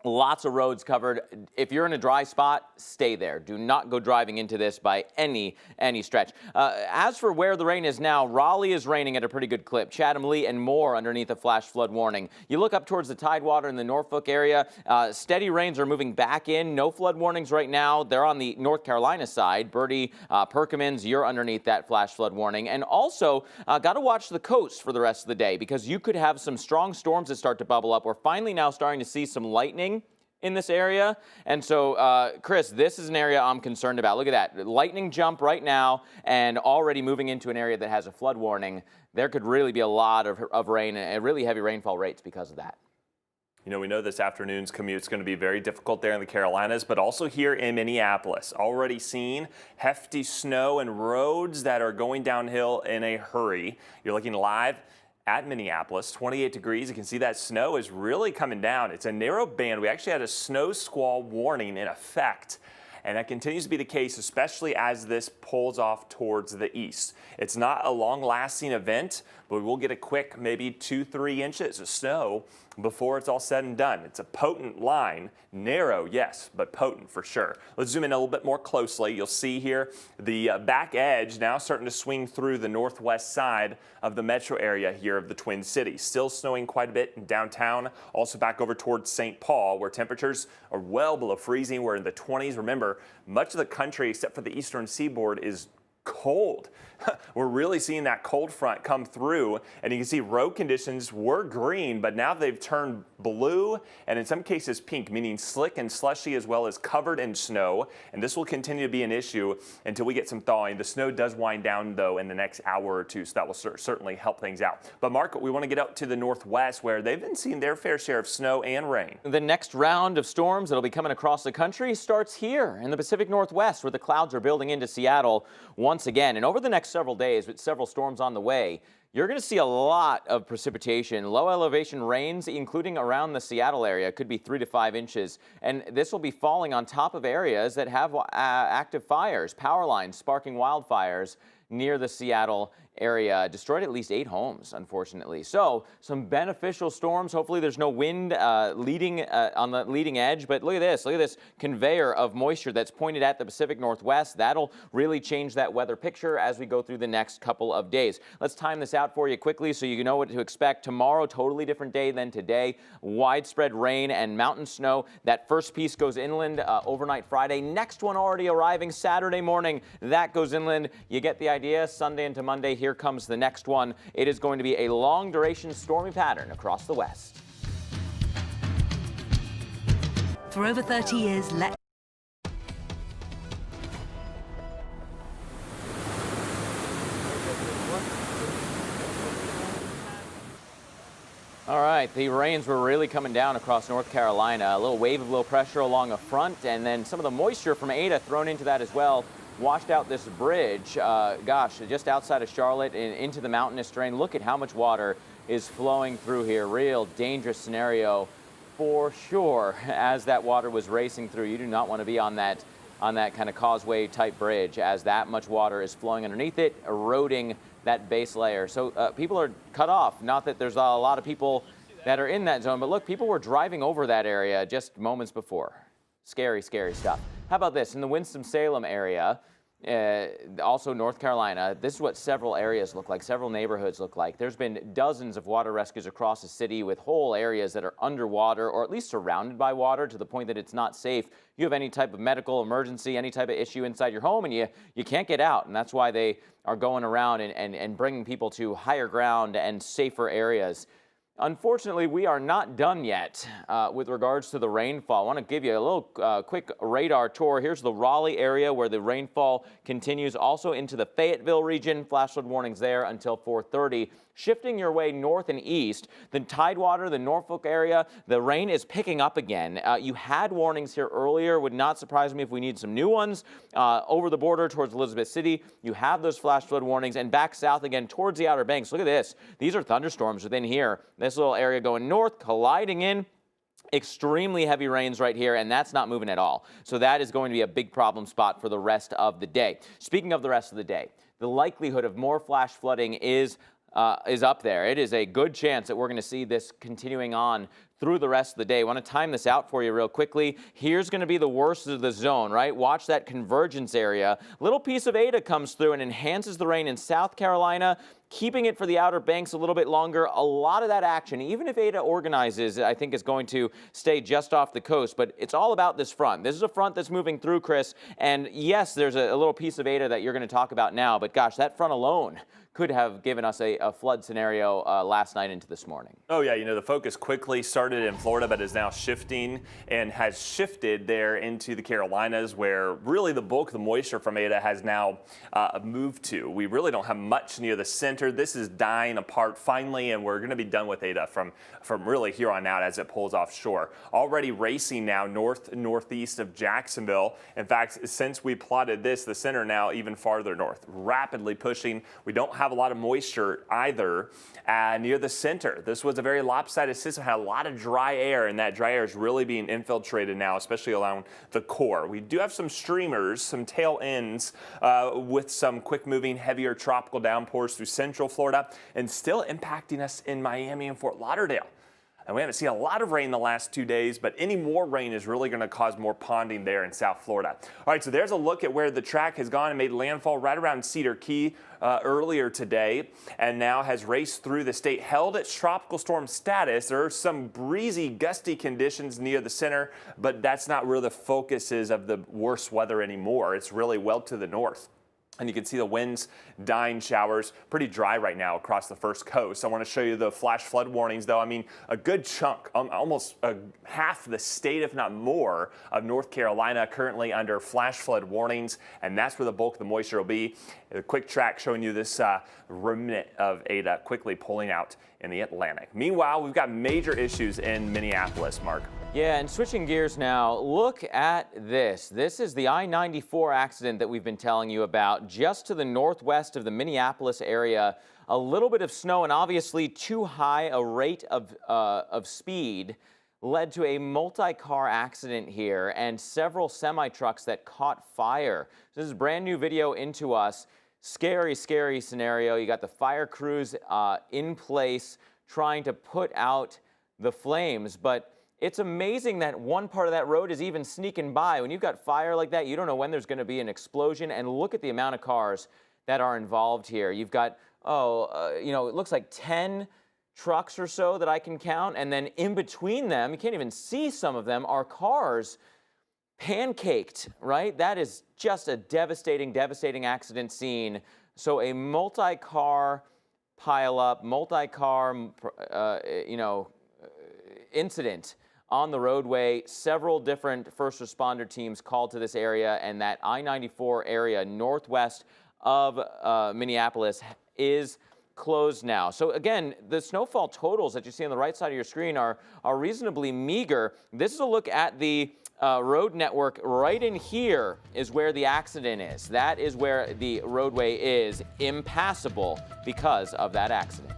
Lots of roads covered. If you're in a dry spot, stay there. Do not go driving into this by any stretch. As for where the rain is now, Raleigh is raining at a pretty good clip. Chatham, Lee, and more underneath a flash flood warning. You look up towards the Tidewater in the Norfolk area, steady rains are moving back in. No flood warnings right now. They're on the North Carolina side. Bertie, Perkins, you're underneath that flash flood warning. And also, got to watch the coast for the rest of the day because you could have some strong storms that start to bubble up. We're finally now starting to see some lightning in this area. And so, Chris, this is an area I'm concerned about. Look at that. Lightning jump right now and already moving into an area that has a flood warning. There could really be a lot of rain and really heavy rainfall rates because of that. You know, we know this afternoon's commute is going to be very difficult there in the Carolinas, but also here in Minneapolis. Already seen hefty snow and roads that are going downhill in a hurry. You're looking live at Minneapolis, 28 degrees. You can see that snow is really coming down. It's a narrow band. We actually had a snow squall warning in effect. And that continues to be the case, especially as this pulls off towards the east. It's not a long-lasting event, but we will get a quick maybe 2-3 inches of snow before it's all said and done. It's a potent line. Narrow, yes, but potent for sure. Let's zoom in a little bit more closely. You'll see here the back edge now starting to swing through the northwest side of the metro area here of the Twin Cities. Still snowing quite a bit in downtown, also back over towards St. Paul, where temperatures are well below freezing. We're in the 20s. Remember, much of the country, except for the eastern seaboard, is cold. We're really seeing that cold front come through, and you can see road conditions were green, but now they've turned blue and in some cases pink, meaning slick and slushy as well as covered in snow. And this will continue to be an issue until we get some thawing. The snow does wind down though in the next hour or two, so that will certainly help things out. But Mark, we want to get up to the northwest where they've been seeing their fair share of snow and rain. The next round of storms that'll be coming across the country starts here in the Pacific Northwest, where the clouds are building into Seattle once again. And over the next several days, with several storms on the way, you're going to see a lot of precipitation. Low elevation rains, including around the Seattle area, could be 3 to 5 inches. And this will be falling on top of areas that have active fires, power lines sparking wildfires near the Seattle area. Destroyed at least 8 homes, unfortunately. So some beneficial storms. Hopefully there's no wind leading on the leading edge. But look at this. Look at this conveyor of moisture that's pointed at the Pacific Northwest. That'll really change that weather picture as we go through the next couple of days. Let's time this out for you quickly so you know what to expect. Tomorrow, totally different day than today. Widespread rain and mountain snow. That first piece goes inland overnight Friday. Next one already arriving Saturday morning. That goes inland. You get the idea. Sunday into Monday, here comes the next one. It is going to be a long duration stormy pattern across the west. For over 30 years, All right, the rains were really coming down across North Carolina. A little wave of low pressure along the front, and then some of the moisture from Ada thrown into that as well. Washed out this bridge, gosh, just outside of Charlotte and into the mountainous terrain. Look at how much water is flowing through here. Real dangerous scenario for sure as that water was racing through. You do not want to be on that kind of causeway type bridge as that much water is flowing underneath it, eroding that base layer. So people are cut off. Not that there's a lot of people that are in that zone, but look, people were driving over that area just moments before. Scary, scary stuff. How about this? In the Winston-Salem area, also North Carolina, this is what several areas look like, several neighborhoods look like. There's been dozens of water rescues across the city with whole areas that are underwater or at least surrounded by water to the point that it's not safe. You have any type of medical emergency, any type of issue inside your home, and you can't get out. And that's why they are going around and bringing people to higher ground and safer areas. Unfortunately, we are not done yet with regards to the rainfall. I want to give you a little quick radar tour. Here's the Raleigh area where the rainfall continues also into the Fayetteville region. Flash flood warnings there until 4:30. Shifting your way north and east, the Tidewater, the Norfolk area, the rain is picking up again. You had warnings here earlier. Would not surprise me if we need some new ones. Over the border towards Elizabeth City, you have those flash flood warnings, and back south again towards the Outer Banks. Look at this. These are thunderstorms within here. This little area going north, colliding in. Extremely heavy rains right here, and that's not moving at all. So that is going to be a big problem spot for the rest of the day. Speaking of the rest of the day, the likelihood of more flash flooding is up there. It is a good chance that we're going to see this continuing on through the rest of the day. I want to time this out for you real quickly. Here's going to be the worst of the zone, right? Watch that convergence area. Little piece of Eta comes through and enhances the rain in South Carolina, keeping it for the Outer Banks a little bit longer. A lot of that action, even if Eta organizes, I think is going to stay just off the coast. But it's all about this front. This is a front that's moving through, Chris. And yes, there's a little piece of Eta that you're going to talk about now. But gosh, that front alone could have given us a flood scenario last night into this morning. Oh, yeah. You know, the focus quickly started in Florida, but is now shifting and has shifted there into the Carolinas, where really the bulk of the moisture from Eta has now moved to. We really don't have much near the center. This is dying apart finally, and we're going to be done with Eta from really here on out as it pulls offshore. Already racing now northeast of Jacksonville. In fact, since we plotted this, the center now even farther north, rapidly pushing. We don't have a lot of moisture either near the center. This was a very lopsided system, had a lot of dry air, and that dry air is really being infiltrated now, especially along the core. We do have some streamers, some tail ends with some quick moving, heavier tropical downpours through central Florida, and still impacting us in Miami and Fort Lauderdale. And we haven't seen a lot of rain the last 2 days, but any more rain is really going to cause more ponding there in South Florida. All right, so there's a look at where the track has gone and made landfall right around Cedar Key earlier today, and now has raced through the state, held its tropical storm status. There are some breezy, gusty conditions near the center, but that's not where the focus is of the worst weather anymore. It's really well to the north. And you can see the winds dying showers, pretty dry right now across the first coast. I want to show you the flash flood warnings, though. I mean, a good chunk, almost half the state, if not more, of North Carolina currently under flash flood warnings, and that's where the bulk of the moisture will be. A quick track showing you this remnant of Eta quickly pulling out in the Atlantic. Meanwhile, we've got major issues in Minneapolis, Mark. Yeah, and switching gears now, look at this. This is the I-94 accident that we've been telling you about just to the northwest of the Minneapolis area. A little bit of snow and obviously too high a rate of speed led to a multi-car accident here and several semi-trucks that caught fire. This is brand new video into us. Scary, scary scenario. You got the fire crews in place trying to put out the flames, but it's amazing that one part of that road is even sneaking by. When you've got fire like that, you don't know when there's going to be an explosion. And look at the amount of cars that are involved here. You've got, it looks like 10 trucks or so that I can count. And then in between them, you can't even see some of them, are cars pancaked, right? That is just a devastating, devastating accident scene. So a multi-car pileup, multi-car, incident on the roadway. Several different first responder teams called to this area, and that I-94 area northwest of Minneapolis is closed now. So again, the snowfall totals that you see on the right side of your screen are reasonably meager. This is a look at the road network. Right in here is where the accident is. That is where the roadway is impassable because of that accident.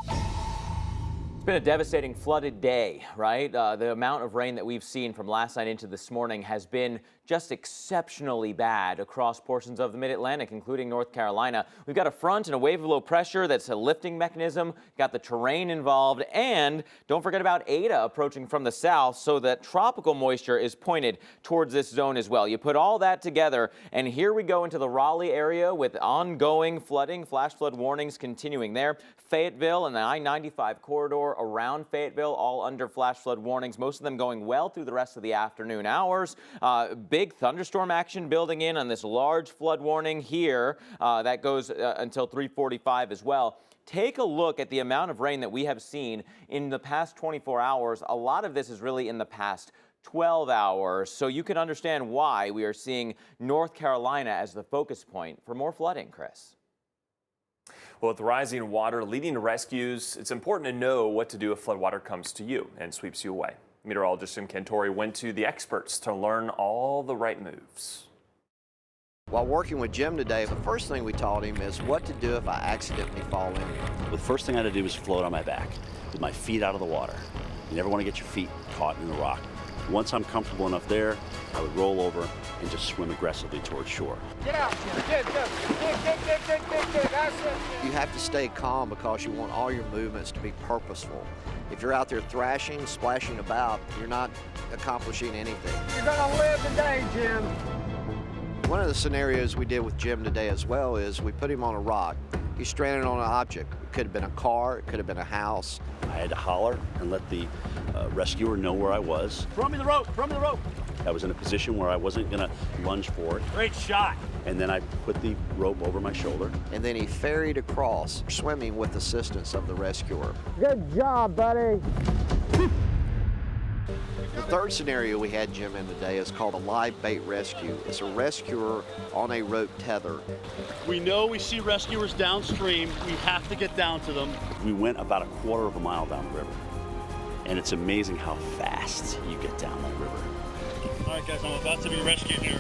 It's been a devastating flooded day, right? The amount of rain that we've seen from last night into this morning has been just exceptionally bad across portions of the Mid-Atlantic, including North Carolina. We've got a front and a wave of low pressure that's a lifting mechanism, got the terrain involved, and don't forget about Eta approaching from the south, so that tropical moisture is pointed towards this zone as well. You put all that together, and here we go into the Raleigh area with ongoing flooding, flash flood warnings continuing there. Fayetteville and the I-95 corridor around Fayetteville, all under flash flood warnings, most of them going well through the rest of the afternoon hours. Big thunderstorm action building in on this large flood warning here. That goes until 3:45 as well. Take a look at the amount of rain that we have seen in the past 24 hours. A lot of this is really in the past 12 hours. So you can understand why we are seeing North Carolina as the focus point for more flooding, Chris. Well, with rising water leading to rescues, it's important to know what to do if floodwater comes to you and sweeps you away. Meteorologist Jim Cantori went to the experts to learn all the right moves. While working with Jim today, the first thing we taught him is what to do if I accidentally fall in. Well, the first thing I had to do was float on my back with my feet out of the water. You never want to get your feet caught in the rock. Once I'm comfortable enough there, I would roll over and just swim aggressively towards shore. Get out, Jim. Dig. That's it. You have to stay calm because you want all your movements to be purposeful. If you're out there thrashing, splashing about, you're not accomplishing anything. You're gonna live today, Jim. One of the scenarios we did with Jim today as well is we put him on a rock. He's stranded on an object. It could have been a car, it could have been a house. I had to holler and let the rescuer know where I was. Throw me the rope, throw me the rope. I was in a position where I wasn't gonna lunge for it. Great shot. And then I put the rope over my shoulder. And then he ferried across, swimming with assistance of the rescuer. Good job, buddy. The third scenario we had Jim in today is called a live bait rescue. It's a rescuer on a rope tether. We know we see rescuers downstream. We have to get down to them. We went about a quarter of a mile down the river. And it's amazing how fast you get down that river. All right, guys, I'm about to be rescued here.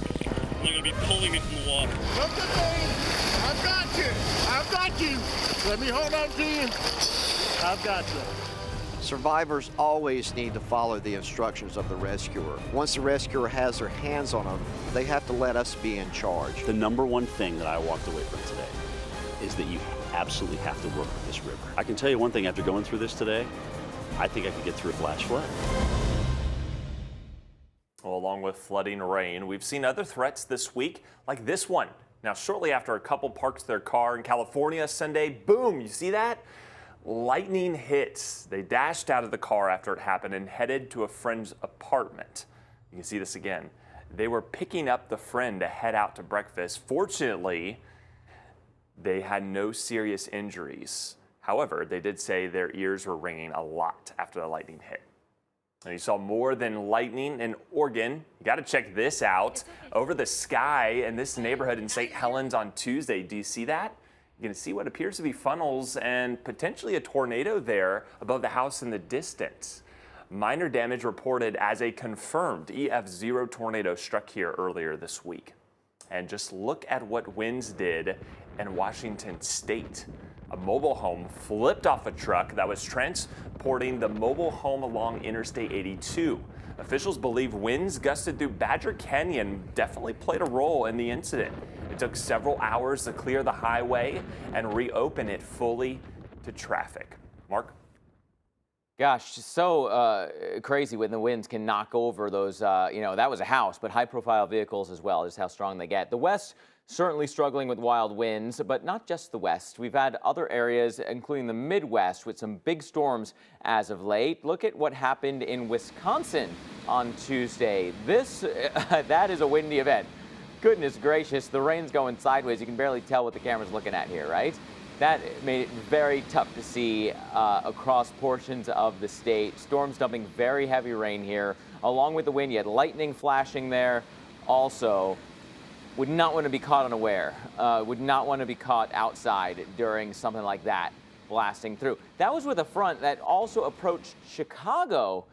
They're going to be pulling me from the water. Look at me. I've got you. I've got you. Let me hold on to you. I've got you. Survivors always need to follow the instructions of the rescuer. Once the rescuer has their hands on them, they have to let us be in charge. The number one thing that I walked away from today is that you absolutely have to work with this river. I can tell you one thing, after going through this today, I think I could get through a flash flood. Well, along with flooding rain, we've seen other threats this week, like this one. Now, shortly after a couple parks their car in California Sunday, boom, you see that? Lightning hits. They dashed out of the car after it happened and headed to a friend's apartment. You can see this again. They were picking up the friend to head out to breakfast. Fortunately, they had no serious injuries. However, they did say their ears were ringing a lot after the lightning hit. And you saw more than lightning in Oregon. You got to check this out. Over the sky in this neighborhood in St. Helens on Tuesday. Do you see that? You're going to see what appears to be funnels and potentially a tornado there above the house in the distance. Minor damage reported as a confirmed EF0 tornado struck here earlier this week. And just look at what winds did in Washington State. A mobile home flipped off a truck that was transporting the mobile home along Interstate 82. Officials believe winds gusted through Badger Canyon definitely played a role in the incident. It took several hours to clear the highway and reopen it fully to traffic. Mark? Gosh, so crazy when the winds can knock over those, that was a house, but high-profile vehicles as well, just how strong they get. The West certainly struggling with wild winds, but not just the West. We've had other areas, including the Midwest, with some big storms as of late. Look at what happened in Wisconsin on Tuesday. That is a windy event. Goodness gracious, the rain's going sideways. You can barely tell what the camera's looking at here, right? That made it very tough to see across portions of the state. Storms dumping very heavy rain here. Along with the wind, you had lightning flashing there. Also, would not want to be caught unaware. Would not want to be caught outside during something like that blasting through. That was with a front that also approached Chicago.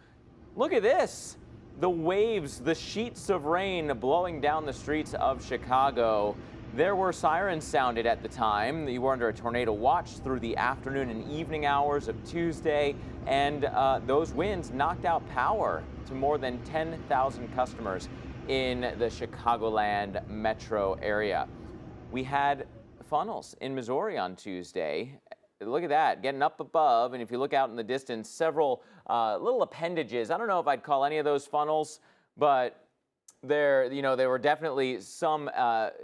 Look at this. The waves, the sheets of rain blowing down the streets of Chicago. There were sirens sounded at the time. You were under a tornado watch through the afternoon and evening hours of Tuesday, and those winds knocked out power to more than 10,000 customers in the Chicagoland metro area. We had funnels in Missouri on Tuesday. Look at that, getting up above, and if you look out in the distance, several little appendages. I don't know if I'd call any of those funnels, but there were definitely some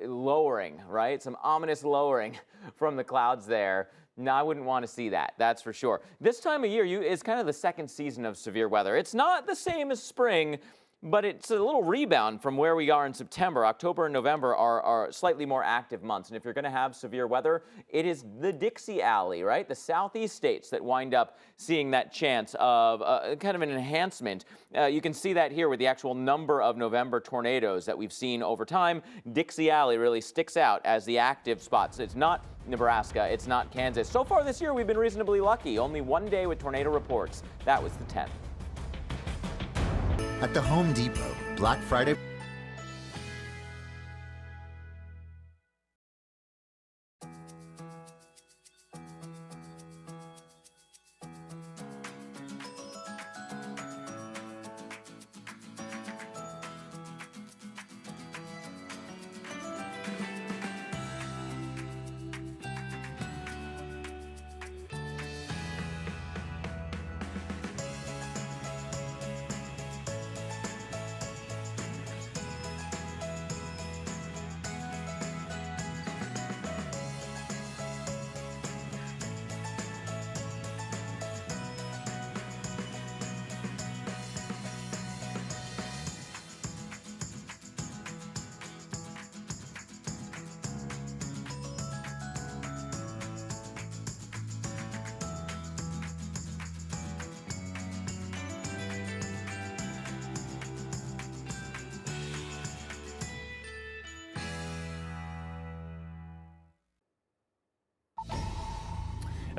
lowering, right? Some ominous lowering from the clouds there. No, I wouldn't want to see that, that's for sure. This time of year is kind of the second season of severe weather. It's not the same as spring, but it's a little rebound from where we are in September. October and November are slightly more active months. And if you're going to have severe weather, it is the Dixie Alley, right? The southeast states that wind up seeing that chance of kind of an enhancement. You can see that here with the actual number of November tornadoes that we've seen over time. Dixie Alley really sticks out as the active spots. It's not Nebraska, it's not Kansas. So far this year, we've been reasonably lucky. Only one day with tornado reports. That was the 10th. At the Home Depot, Black Friday.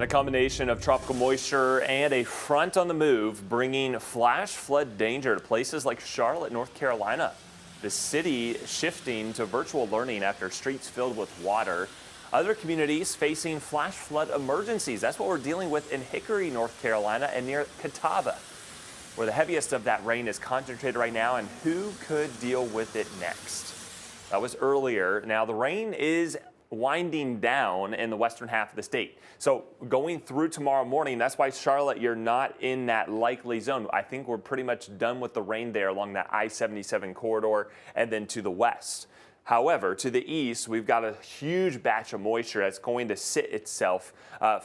And a combination of tropical moisture and a front on the move, bringing flash flood danger to places like Charlotte, North Carolina. The city shifting to virtual learning after streets filled with water. Other communities facing flash flood emergencies. That's what we're dealing with in Hickory, North Carolina, and near Catawba, where the heaviest of that rain is concentrated right now, and who could deal with it next? That was earlier. Now the rain is winding down in the western half of the state. So going through tomorrow morning, that's why Charlotte, you're not in that likely zone. I think we're pretty much done with the rain there along that I-77 corridor and then to the west. However, to the east, we've got a huge batch of moisture that's going to sit itself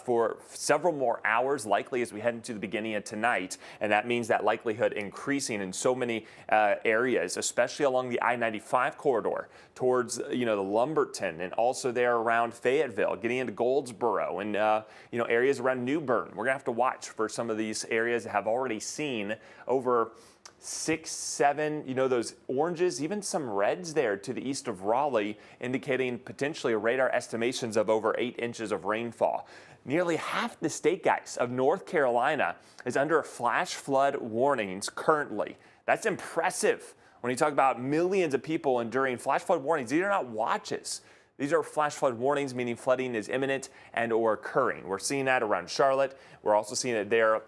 for several more hours, likely as we head into the beginning of tonight. And that means that likelihood increasing in so many areas, especially along the I-95 corridor towards, the Lumberton, and also there around Fayetteville, getting into Goldsboro and, areas around New Bern. We're going to have to watch for some of these areas that have already seen over 6, 7, those oranges, even some reds there to the east of Raleigh, indicating potentially radar estimations of over 8 inches of rainfall. Nearly half the state, guys, of North Carolina is under flash flood warnings currently. That's impressive. When you talk about millions of people enduring flash flood warnings, these are not watches. These are flash flood warnings, meaning flooding is imminent and or occurring. We're seeing that around Charlotte. We're also seeing it there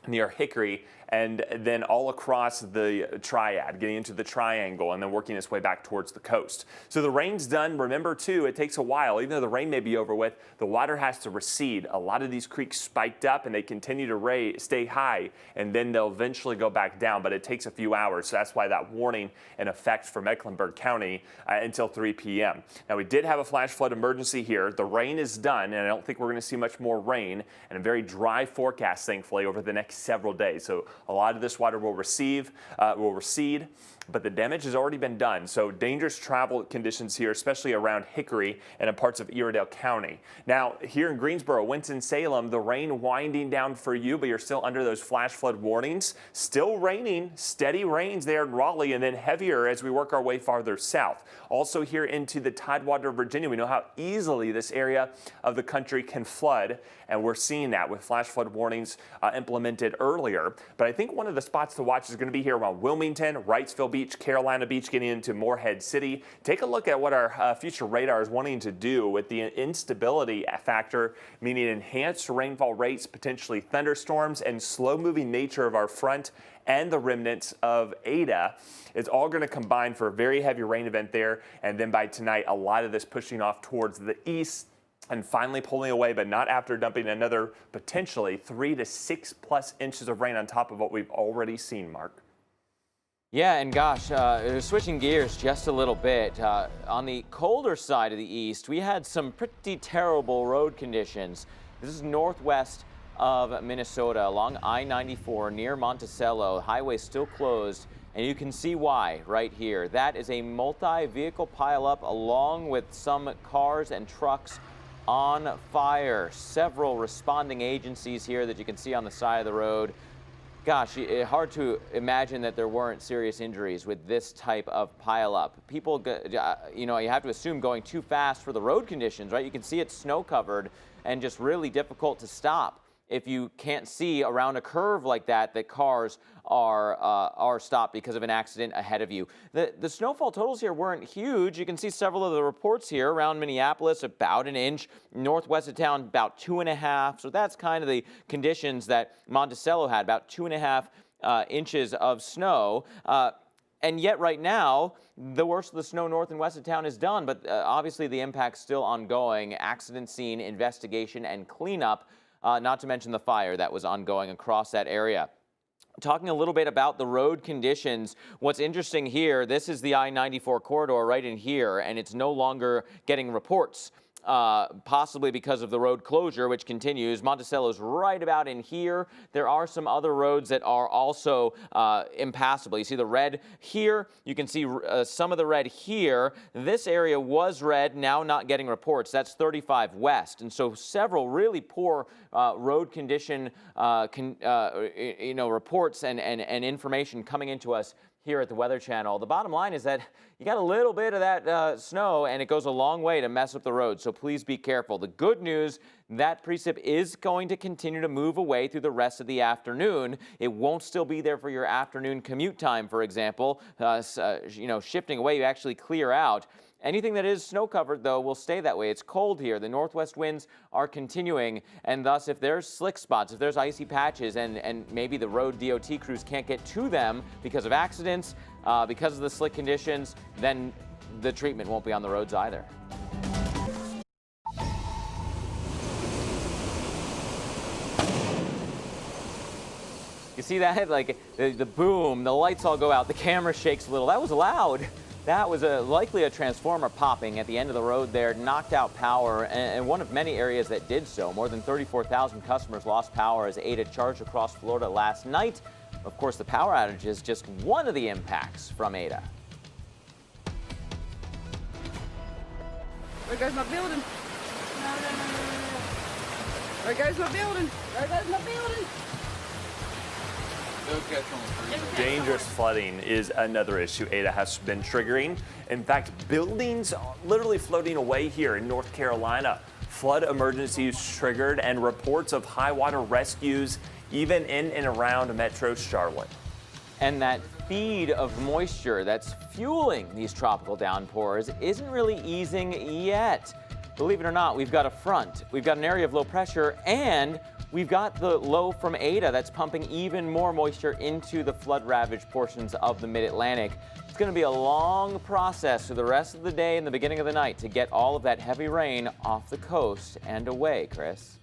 near Hickory, and then all across the triad, getting into the triangle and then working its way back towards the coast. So the rain's done. Remember, too, it takes a while. Even though the rain may be over with, the water has to recede. A lot of these creeks spiked up and they continue to stay high, and then they'll eventually go back down, but it takes a few hours. So that's why that warning in effect for Mecklenburg County until 3 p.m. Now, we did have a flash flood emergency here. The rain is done, and I don't think we're going to see much more rain, and a very dry forecast, thankfully, over the next several days. So a lot of this water will recede, but the damage has already been done. So dangerous travel conditions here, especially around Hickory and in parts of Iredell County. Now, here in Greensboro, Winston-Salem, the rain winding down for you, but you're still under those flash flood warnings. Still raining, steady rains there in Raleigh, and then heavier as we work our way farther south. Also here into the Tidewater, Virginia, we know how easily this area of the country can flood, and we're seeing that with flash flood warnings implemented earlier. But I think one of the spots to watch is going to be here around Wilmington, Wrightsville Beach, Carolina Beach, getting into Morehead City. Take a look at what our future radar is wanting to do with the instability factor, meaning enhanced rainfall rates, potentially thunderstorms, and slow-moving nature of our front and the remnants of Ada. It's all going to combine for a very heavy rain event there. And then by tonight, a lot of this pushing off towards the east and finally pulling away, but not after dumping another potentially 3 to 6+ inches of rain on top of what we've already seen, Mark. Yeah, and gosh, switching gears just a little bit, on the colder side of the east, we had some pretty terrible road conditions. This is northwest of Minnesota along I-94 near Monticello. The highway still closed, and you can see why right here. That is a multi-vehicle pileup along with some cars and trucks on fire. Several responding agencies here that you can see on the side of the road. Gosh, hard to imagine that there weren't serious injuries with this type of pileup. People, you have to assume going too fast for the road conditions, right? You can see it's snow covered and just really difficult to stop if you can't see around a curve like that cars are stopped because of an accident ahead of you. The snowfall totals here weren't huge. You can see several of the reports here around Minneapolis, about 1 inch, northwest of town, about 2.5. So that's kind of the conditions that Monticello had, about 2.5 inches of snow. And yet right now, the worst of the snow north and west of town is done, but obviously the impact's still ongoing. Accident scene investigation and cleanup. Not to mention the fire that was ongoing across that area. Talking a little bit about the road conditions, what's interesting here, this is the I-94 corridor right in here, and it's no longer getting reports. Possibly because of the road closure, which continues. Monticello's right about in here. There are some other roads that are also impassable. You see the red here. You can see some of the red here. This area was red, now not getting reports. That's 35 West. And so several really poor road condition reports and information coming into us here at the Weather Channel. The bottom line is that you got a little bit of that snow, and it goes a long way to mess up the road, so please be careful. The good news, that precip is going to continue to move away through the rest of the afternoon. It won't still be there for your afternoon commute time, for example. Shifting away, you actually clear out. Anything that is snow covered, though, will stay that way. It's cold here. The northwest winds are continuing, and thus if there's slick spots, if there's icy patches, and maybe the road DOT crews can't get to them because of accidents, because of the slick conditions, then the treatment won't be on the roads either. You see that? Like the boom, the lights all go out, the camera shakes a little. That was loud. That was likely a transformer popping at the end of the road there, knocked out power, and one of many areas that did so. More than 34,000 customers lost power as Eta charged across Florida last night. Of course, the power outage is just one of the impacts from Eta. There goes my building. There goes my building. There goes my building. Dangerous flooding is another issue Eta has been triggering. In fact, buildings literally floating away here in North Carolina. Flood emergencies triggered and reports of high water rescues even in and around Metro Charlotte. And that feed of moisture that's fueling these tropical downpours isn't really easing yet. Believe it or not, we've got a front, we've got an area of low pressure, and we've got the low from Eta that's pumping even more moisture into the flood-ravaged portions of the Mid-Atlantic. It's going to be a long process for the rest of the day and the beginning of the night to get all of that heavy rain off the coast and away, Chris.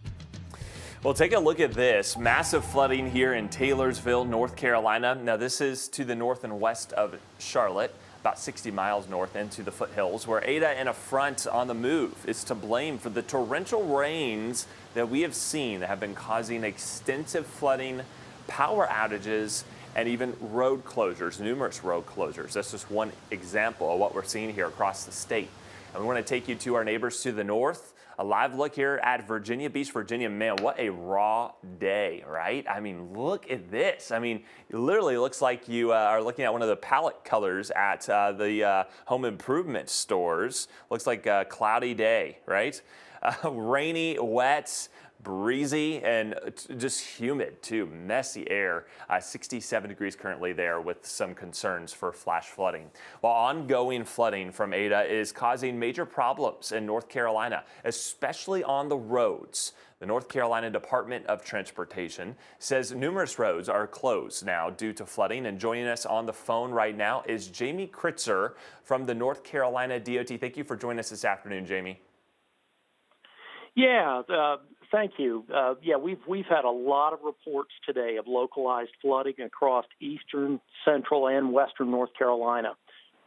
Well, take a look at this. Massive flooding here in Taylorsville, North Carolina. Now, this is to the north and west of Charlotte, about 60 miles north into the foothills, where Eta and a front on the move is to blame for the torrential rains that we have seen that have been causing extensive flooding, power outages, and even road closures, numerous road closures. That's just one example of what we're seeing here across the state. And we want to take you to our neighbors to the north. A live look here at Virginia Beach, Virginia. Man, what a raw day, right? I mean, look at this. I mean, it literally looks like you are looking at one of the palette colors at the home improvement stores. Looks like a cloudy day, right? Rainy, wet, breezy, and just humid too. Messy air. 67 degrees currently there with some concerns for flash flooding. While ongoing flooding from Eta is causing major problems in North Carolina, especially on the roads. The North Carolina Department of Transportation says numerous roads are closed now due to flooding. And joining us on the phone right now is Jamie Kritzer from the North Carolina DOT. Thank you for joining us this afternoon, Jamie. Yeah, thank you. We've had a lot of reports today of localized flooding across eastern, central, and western North Carolina.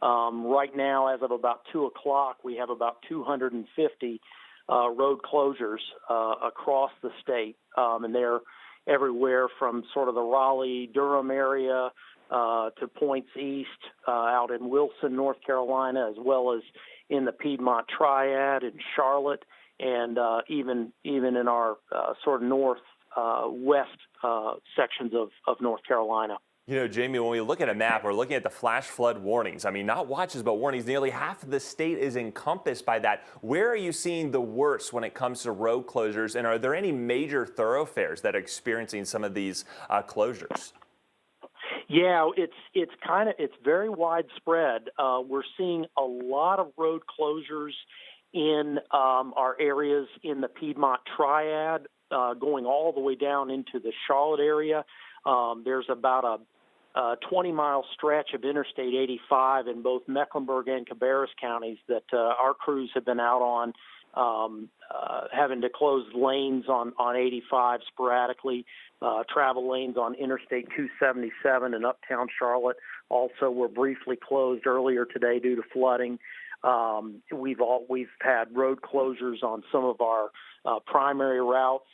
Right now, as of about 2 o'clock, we have about 250 road closures across the state, and they're everywhere from sort of the Raleigh-Durham area to points east out in Wilson, North Carolina, as well as in the Piedmont Triad in Charlotte, and even in our sort of northwest sections of North Carolina. You know, Jamie, when we look at a map, we're looking at the flash flood warnings. I mean, not watches, but warnings. Nearly half of the state is encompassed by that. Where are you seeing the worst when it comes to road closures? And are there any major thoroughfares that are experiencing some of these closures? Yeah, it's very widespread. We're seeing a lot of road closures in our areas in the Piedmont Triad, going all the way down into the Charlotte area. There's about a 20-mile stretch of Interstate 85 in both Mecklenburg and Cabarrus counties that our crews have been out on, having to close lanes on 85 sporadically. Travel lanes on Interstate 277 in uptown Charlotte also were briefly closed earlier today due to flooding. We've had road closures on some of our primary routes,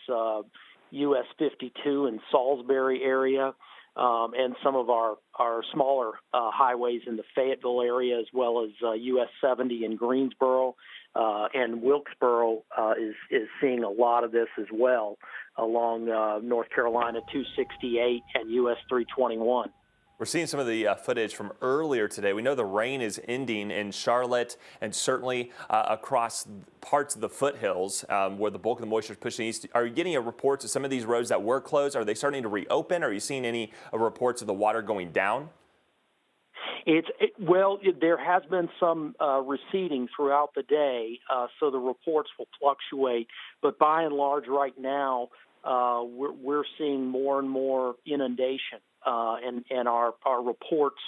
US 52 in Salisbury area, and some of our smaller highways in the Fayetteville area, as well as US 70 in Greensboro, and Wilkesboro is seeing a lot of this as well along North Carolina 268 and US 321. We're seeing some of the footage from earlier today. We know the rain is ending in Charlotte and certainly across parts of the foothills where the bulk of the moisture is pushing east. Are you getting reports of some of these roads that were closed? Are they starting to reopen? Are you seeing any reports of the water going down? There has been some receding throughout the day, so the reports will fluctuate. But by and large, right now, we're seeing more and more inundation, and our reports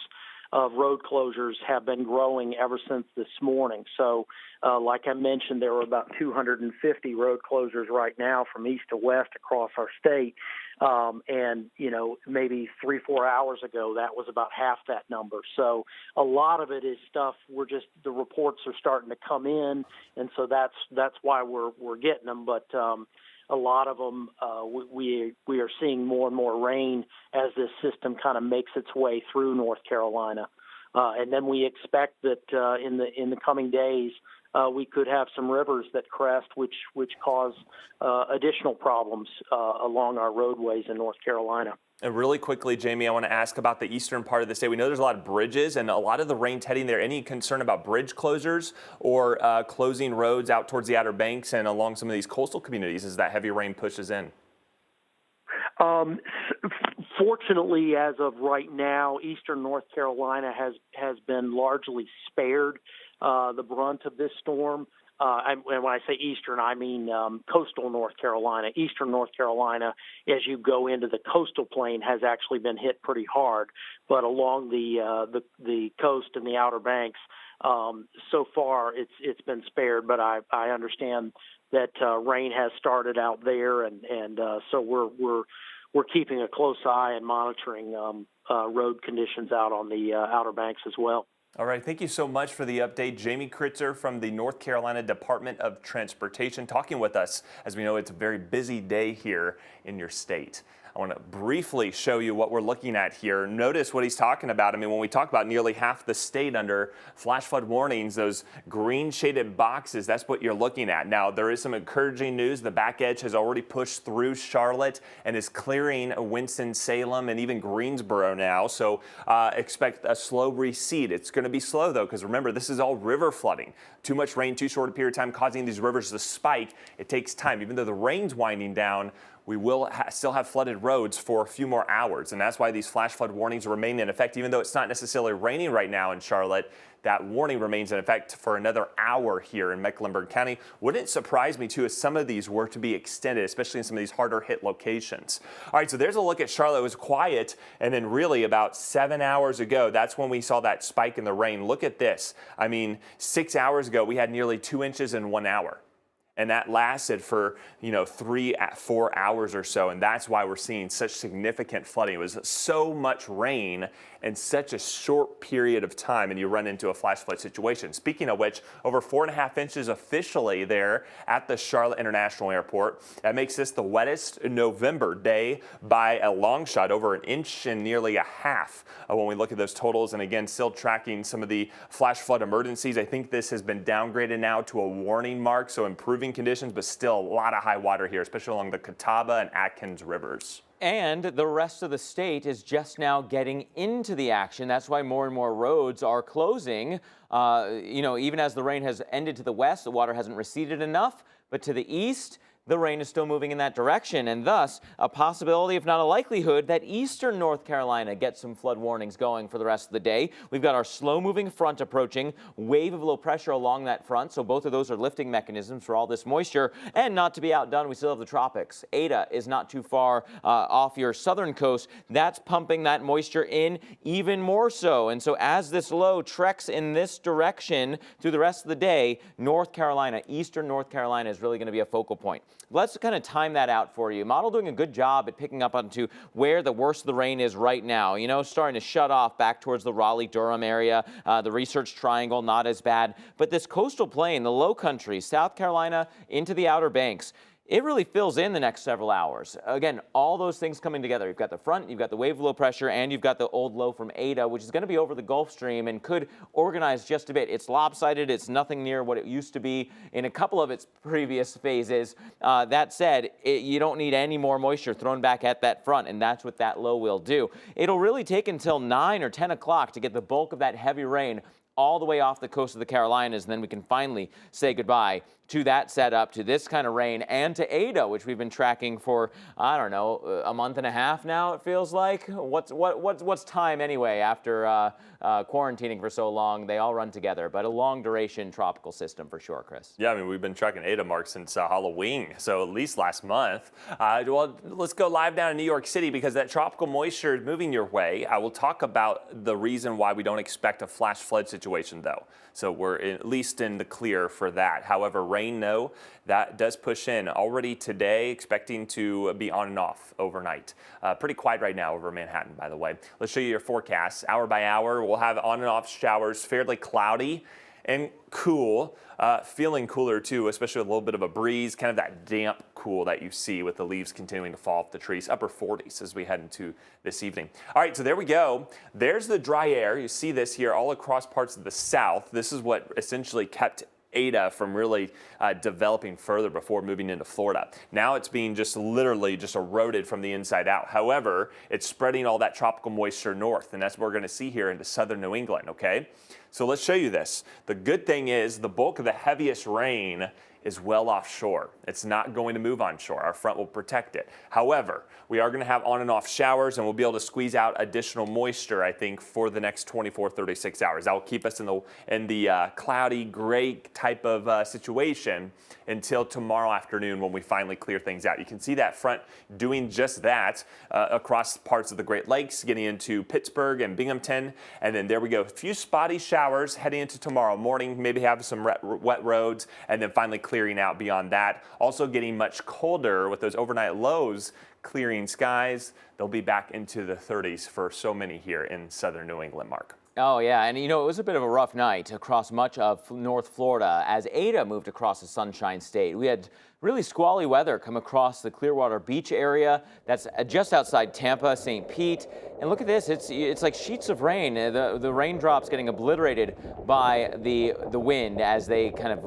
of road closures have been growing ever since this morning. So, like I mentioned, there were about 250 road closures right now from east to west across our state. And, maybe 3-4 hours ago, that was about half that number. So a lot of it is stuff the reports are starting to come in. And so that's why we're getting them. But, a lot of them, we are seeing more and more rain as this system kind of makes its way through North Carolina. And then we expect that in the coming days, we could have some rivers that crest, which cause additional problems along our roadways in North Carolina. And really quickly, Jamie, I want to ask about the eastern part of the state. We know there's a lot of bridges and a lot of the rain's heading there. Any concern about bridge closures or closing roads out towards the Outer Banks and along some of these coastal communities as that heavy rain pushes in? Fortunately, as of right now, eastern North Carolina has been largely spared the brunt of this storm. And when I say eastern, I mean coastal North Carolina. Eastern North Carolina, as you go into the coastal plain, has actually been hit pretty hard. But along the coast and the Outer Banks, so far it's been spared. But I understand that rain has started out there, and so we're keeping a close eye and monitoring road conditions out on the Outer Banks as well. All right, thank you so much for the update. Jamie Kritzer from the North Carolina Department of Transportation talking with us. As we know, it's a very busy day here in your state. I want to briefly show you what we're looking at here. Notice what he's talking about. I mean, when we talk about nearly half the state under flash flood warnings, those green shaded boxes, that's what you're looking at. Now, there is some encouraging news. The back edge has already pushed through Charlotte and is clearing Winston-Salem and even Greensboro now. So expect a slow recede. It's going to be slow, though, because remember, this is all river flooding. Too much rain, too short a period of time, causing these rivers to spike. It takes time. Even though the rain's winding down, we will still have flooded roads for a few more hours, and that's why these flash flood warnings remain in effect. Even though it's not necessarily raining right now in Charlotte, that warning remains in effect for another hour here in Mecklenburg County. Wouldn't surprise me, too, if some of these were to be extended, especially in some of these harder hit locations. All right, so there's a look at Charlotte. It was quiet, and then really about 7 hours ago, that's when we saw that spike in the rain. Look at this. I mean, 6 hours ago, we had nearly 2 inches in 1 hour. And that lasted for, 3-4 hours or so. And that's why we're seeing such significant flooding. It was so much rain in such a short period of time, and you run into a flash flood situation. Speaking of which, over 4.5 inches officially there at the Charlotte International Airport. That makes this the wettest November day by a long shot, over 1 inch and nearly a half when we look at those totals. And again, still tracking some of the flash flood emergencies. I think this has been downgraded now to a warning mark, so improving conditions, but still a lot of high water here, especially along the Catawba and Atkins rivers. And the rest of the state is just now getting into the action. That's why more and more roads are closing. Even as the rain has ended to the west, the water hasn't receded enough, but to the east, the rain is still moving in that direction, and thus a possibility, if not a likelihood, that eastern North Carolina gets some flood warnings going for the rest of the day. We've got our slow-moving front approaching, wave of low pressure along that front, so both of those are lifting mechanisms for all this moisture. And not to be outdone, we still have the tropics. Eta is not too far off your southern coast. That's pumping that moisture in even more so. And so as this low treks in this direction through the rest of the day, North Carolina, eastern North Carolina is really going to be a focal point. Let's kind of time that out for you. Model doing a good job at picking up onto where the worst of the rain is right now. Starting to shut off back towards the Raleigh-Durham area. The Research Triangle, not as bad. But this coastal plain, the low country, South Carolina into the Outer Banks, it really fills in the next several hours. Again, all those things coming together. You've got the front, you've got the wave low pressure, and you've got the old low from Eta, which is going to be over the Gulf Stream and could organize just a bit. It's lopsided. It's nothing near what it used to be in a couple of its previous phases. That said, you don't need any more moisture thrown back at that front, and that's what that low will do. It'll really take until 9 or 10 o'clock to get the bulk of that heavy rain all the way off the coast of the Carolinas, and then we can finally say goodbye to that setup, to this kind of rain, and to Eta, which we've been tracking for, I don't know, a month and a half now, it feels like. What's time anyway after quarantining for so long? They all run together, but a long duration tropical system for sure, Chris. Yeah, I mean, we've been tracking Eta, Mark, since Halloween, so at least last month. Well, let's go live down in New York City because that tropical moisture is moving your way. I will talk about the reason why we don't expect a flash flood situation, though. So we're at least in the clear for that. However, rain, no, that does push in. Already today, expecting to be on and off overnight. Pretty quiet right now over Manhattan, by the way. Let's show you your forecast. Hour by hour, we'll have on and off showers, fairly cloudy and cool. Feeling cooler too, especially with a little bit of a breeze, kind of that damp cool that you see with the leaves continuing to fall off the trees, upper 40s as we head into this evening. All right, so there we go. There's the dry air. You see this here all across parts of the south. This is what essentially kept Eta from really developing further before moving into Florida. Now it's being just literally just eroded from the inside out. However, it's spreading all that tropical moisture north, and that's what we're going to see here into southern New England, okay? So let's show you this. The good thing is the bulk of the heaviest rain is well offshore. It's not going to move onshore. Our front will protect it. However, we are going to have on and off showers, and we'll be able to squeeze out additional moisture, I think, for the next 24, 36 hours. That will keep us in the cloudy, gray type of situation until tomorrow afternoon when we finally clear things out. You can see that front doing just that across parts of the Great Lakes, getting into Pittsburgh and Binghamton. And then there we go. A few spotty showers heading into tomorrow morning, maybe have some wet roads, and then finally clearing out beyond that. Also getting much colder with those overnight lows, clearing skies. They'll be back into the 30s for so many here in southern New England, Mark. Oh, yeah, and you know, it was a bit of a rough night across much of North Florida as Eta moved across the Sunshine State. We had really squally weather come across the Clearwater Beach area. That's just outside Tampa, St. Pete. And look at this, it's like sheets of rain. The raindrops getting obliterated by the wind as they kind of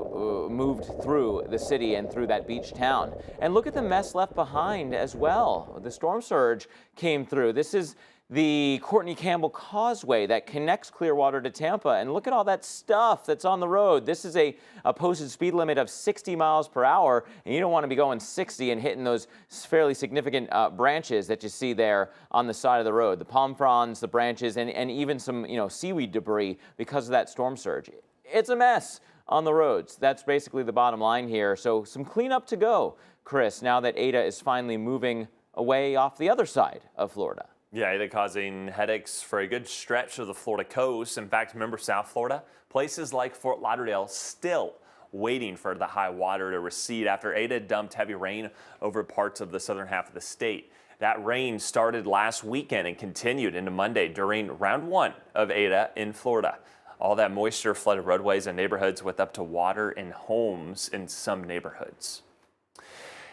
moved through the city and through that beach town. And look at the mess left behind as well. The storm surge came through. This is the Courtney Campbell Causeway that connects Clearwater to Tampa. And look at all that stuff that's on the road. This is a posted speed limit of 60 miles per hour, and you don't want to be going 60 and hitting those fairly significant branches that you see there on the side of the road. The palm fronds, the branches, and even some seaweed debris because of that storm surge. It's a mess on the roads. That's basically the bottom line here. So some cleanup to go, Chris, now that Eta is finally moving away off the other side of Florida. Yeah, Eta causing headaches for a good stretch of the Florida coast. In fact, remember South Florida? Places like Fort Lauderdale still waiting for the high water to recede after Eta dumped heavy rain over parts of the southern half of the state. That rain started last weekend and continued into Monday during round 1 of Eta in Florida. All that moisture flooded roadways and neighborhoods with up to water in homes in some neighborhoods.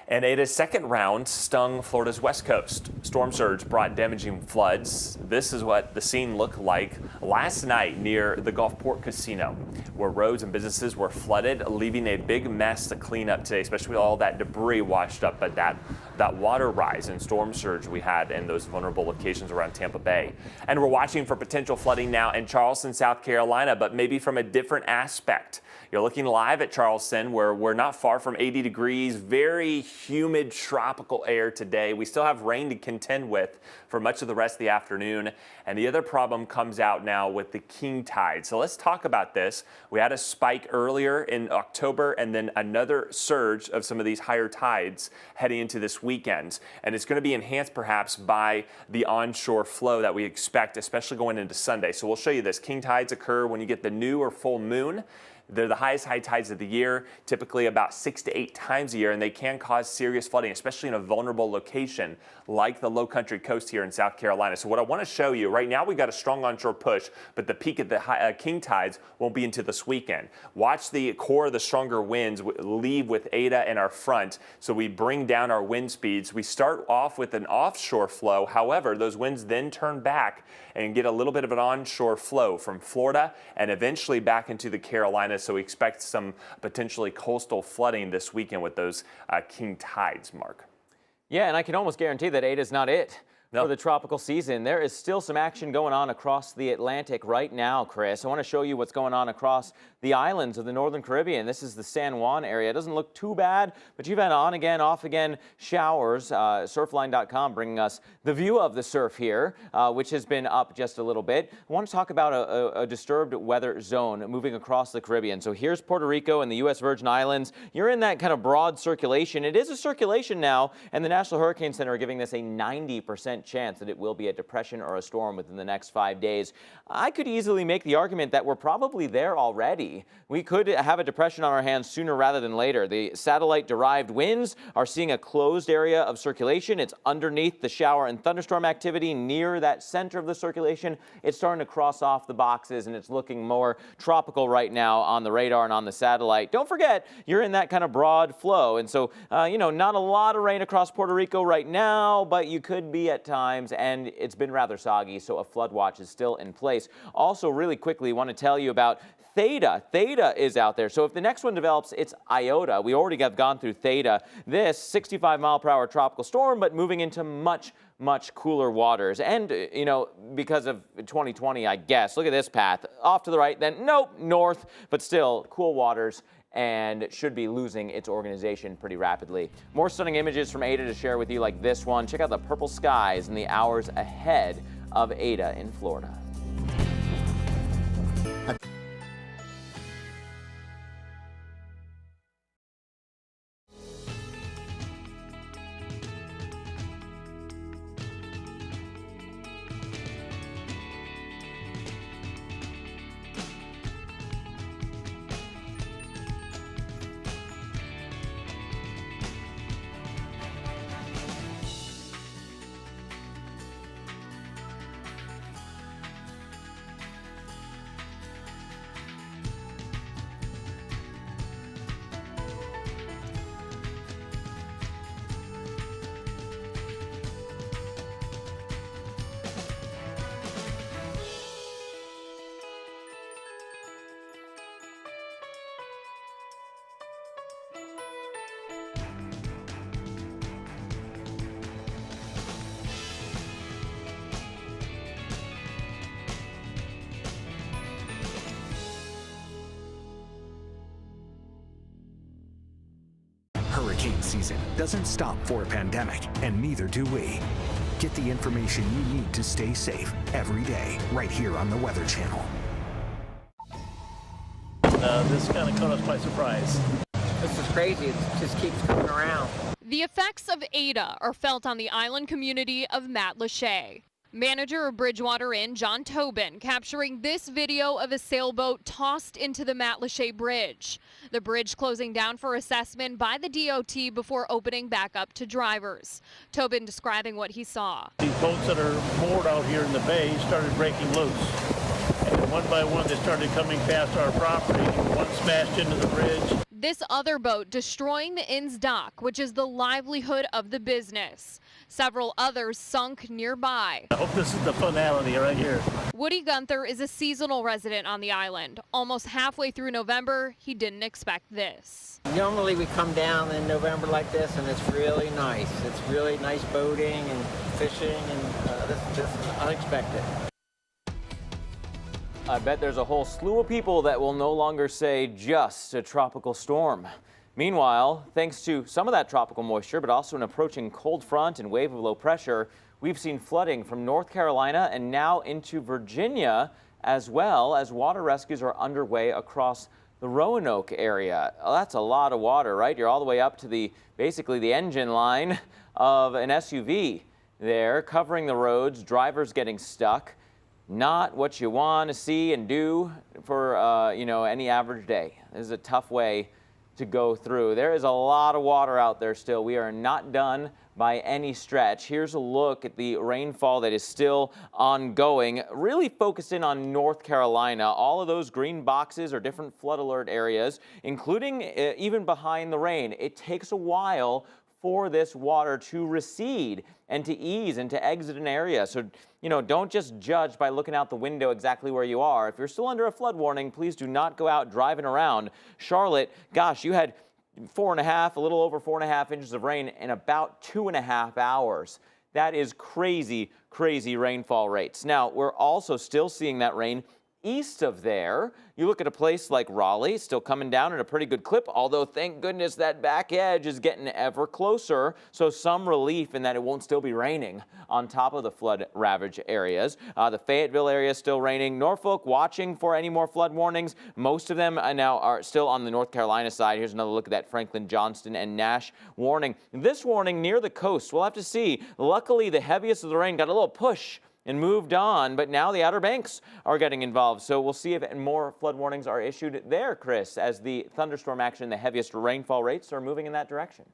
And Eta's second round stung Florida's west coast. Storm surge brought damaging floods. This is what the scene looked like last night near the Gulfport Casino, where roads and businesses were flooded, leaving a big mess to clean up today, especially with all that debris washed up by that water rise and storm surge we had in those vulnerable locations around Tampa Bay. And we're watching for potential flooding now in Charleston, South Carolina, but maybe from a different aspect. You're looking live at Charleston, where we're not far from 80 degrees, very humid tropical air today. We still have rain to contend with for much of the rest of the afternoon. And the other problem comes out now with the king tide. So let's talk about this. We had a spike earlier in October and then another surge of some of these higher tides heading into this weekend. And it's going to be enhanced perhaps by the onshore flow that we expect, especially going into Sunday. So we'll show you this. King tides occur when you get the new or full moon. They're the highest high tides of the year, typically about 6 to 8 times a year, and they can cause serious flooding, especially in a vulnerable location like the low country coast here in South Carolina. So what I want to show you, right now we've got a strong onshore push, but the peak of the king tides won't be until this weekend. Watch the core of the stronger winds leave with Eta in our front, so we bring down our wind speeds. We start off with an offshore flow. However, those winds then turn back and get a little bit of an onshore flow from Florida and eventually back into the Carolinas. So we expect some potentially coastal flooding this weekend with those king tides, Mark. Yeah, and I can almost guarantee that Eta is not it for the tropical season. There is still some action going on across the Atlantic right now, Chris. I want to show you what's going on across the islands of the Northern Caribbean. This is the San Juan area. It doesn't look too bad, but you've had on again, off again showers. Surfline.com bringing us the view of the surf here, which has been up just a little bit. I want to talk about a disturbed weather zone moving across the Caribbean. So here's Puerto Rico and the U.S. Virgin Islands. You're in that kind of broad circulation. It is a circulation now, and the National Hurricane Center are giving this a 90% chance that it will be a depression or a storm within the next 5 days. I could easily make the argument that we're probably there already. We could have a depression on our hands sooner rather than later. The satellite-derived winds are seeing a closed area of circulation. It's underneath the shower and thunderstorm activity near that center of the circulation. It's starting to cross off the boxes, and it's looking more tropical right now on the radar and on the satellite. Don't forget, you're in that kind of broad flow, and so, not a lot of rain across Puerto Rico right now, but you could be at times, and it's been rather soggy, so a flood watch is still in place. Also, really quickly, want to tell you about Theta. Theta is out there. So if the next one develops, it's Iota. We already have gone through Theta. This 65-mile-per-hour tropical storm, but moving into much cooler waters. And, because of 2020, I guess. Look at this path. Off to the right, then nope, north, but still cool waters, and should be losing its organization pretty rapidly. More stunning images from Eta to share with you, like this one. Check out the purple skies in the hours ahead of Eta in Florida. Hurricane season doesn't stop for a pandemic, and neither do we. Get the information you need to stay safe every day, right here on the Weather Channel. This kind of caught us by surprise. This is crazy. It just keeps coming around. The effects of Eta are felt on the island community of Matlacha. Manager of Bridgewater Inn, John Tobin, capturing this video of a sailboat tossed into the Matlacha Bridge. The bridge closing down for assessment by the DOT before opening back up to drivers. Tobin describing what he saw. These boats that are moored out here in the bay started breaking loose. And one by one, they started coming past our property. One smashed into the bridge. This other boat destroying the inn's dock, which is the livelihood of the business. Several others sunk nearby. I hope this is the finality right here. Woody Gunther is a seasonal resident on the island. Almost halfway through November, he didn't expect this. Normally we come down in November like this, and it's really nice. It's really nice boating and fishing, and this is just unexpected. I bet there's a whole slew of people that will no longer say just a tropical storm. Meanwhile, thanks to some of that tropical moisture, but also an approaching cold front and wave of low pressure, we've seen flooding from North Carolina and now into Virginia, as well as water rescues are underway across the Roanoke area. Well, that's a lot of water, right? You're all the way up to basically the engine line of an SUV there, covering the roads, drivers getting stuck. not what you want to see and do for, you know, any average day. This is a tough way to go through. There is a lot of water out there still. We are not done by any stretch. Here's a look at the rainfall that is still ongoing, really focused in on North Carolina. All of those green boxes are different flood alert areas, including even behind the rain. It takes a while for this water to recede and to ease and to exit an area. So, you know, don't just judge by looking out the window exactly where you are. If you're still under a flood warning, please do not go out driving around. Charlotte, gosh, you had a little over 4.5 inches of rain in about 2.5 hours. That is crazy, crazy rainfall rates. Now, we're also still seeing that rain east of there. You look at a place like Raleigh, still coming down at a pretty good clip, although thank goodness that back edge is getting ever closer, so some relief in that it won't still be raining on top of the flood ravaged areas. The Fayetteville area is still raining. Norfolk watching for any more flood warnings. Most of them now are still on the North Carolina side. Here's another look at that Franklin, Johnston, and Nash warning. This warning near the coast, we'll have to see. Luckily, the heaviest of the rain got a little push and moved on, but now the Outer Banks are getting involved. So we'll see if more flood warnings are issued there, Chris, as the thunderstorm action, the heaviest rainfall rates are moving in that direction.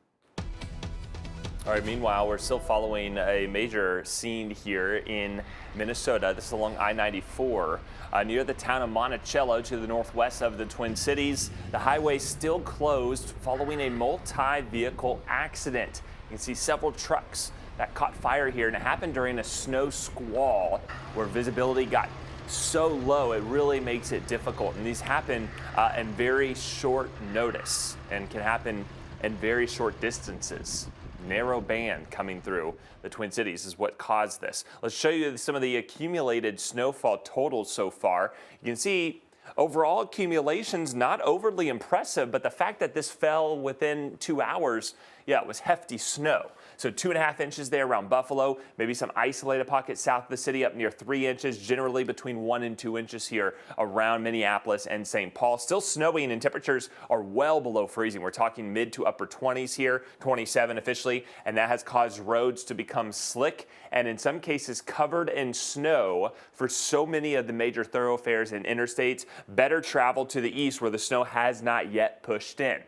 All right, meanwhile, we're still following a major scene here in Minnesota. This is along I-94 near the town of Monticello to the northwest of the Twin Cities. The highway still closed following a multi-vehicle accident. You can see several trucks that caught fire here, and it happened during a snow squall where visibility got so low it really makes it difficult. And these happen in very short notice and can happen in very short distances. Narrow band coming through the Twin Cities is what caused this. Let's show you some of the accumulated snowfall totals so far. You can see overall accumulations not overly impressive, but the fact that this fell within 2 hours, yeah, it was hefty snow. So 2.5 inches there around Buffalo, maybe some isolated pockets south of the city up near 3 inches, generally between 1 and 2 inches here around Minneapolis and St. Paul. Still snowing and temperatures are well below freezing. We're talking mid to upper 20s here, 27 officially, and that has caused roads to become slick and in some cases covered in snow for so many of the major thoroughfares and interstates. Better travel to the east where the snow has not yet pushed in.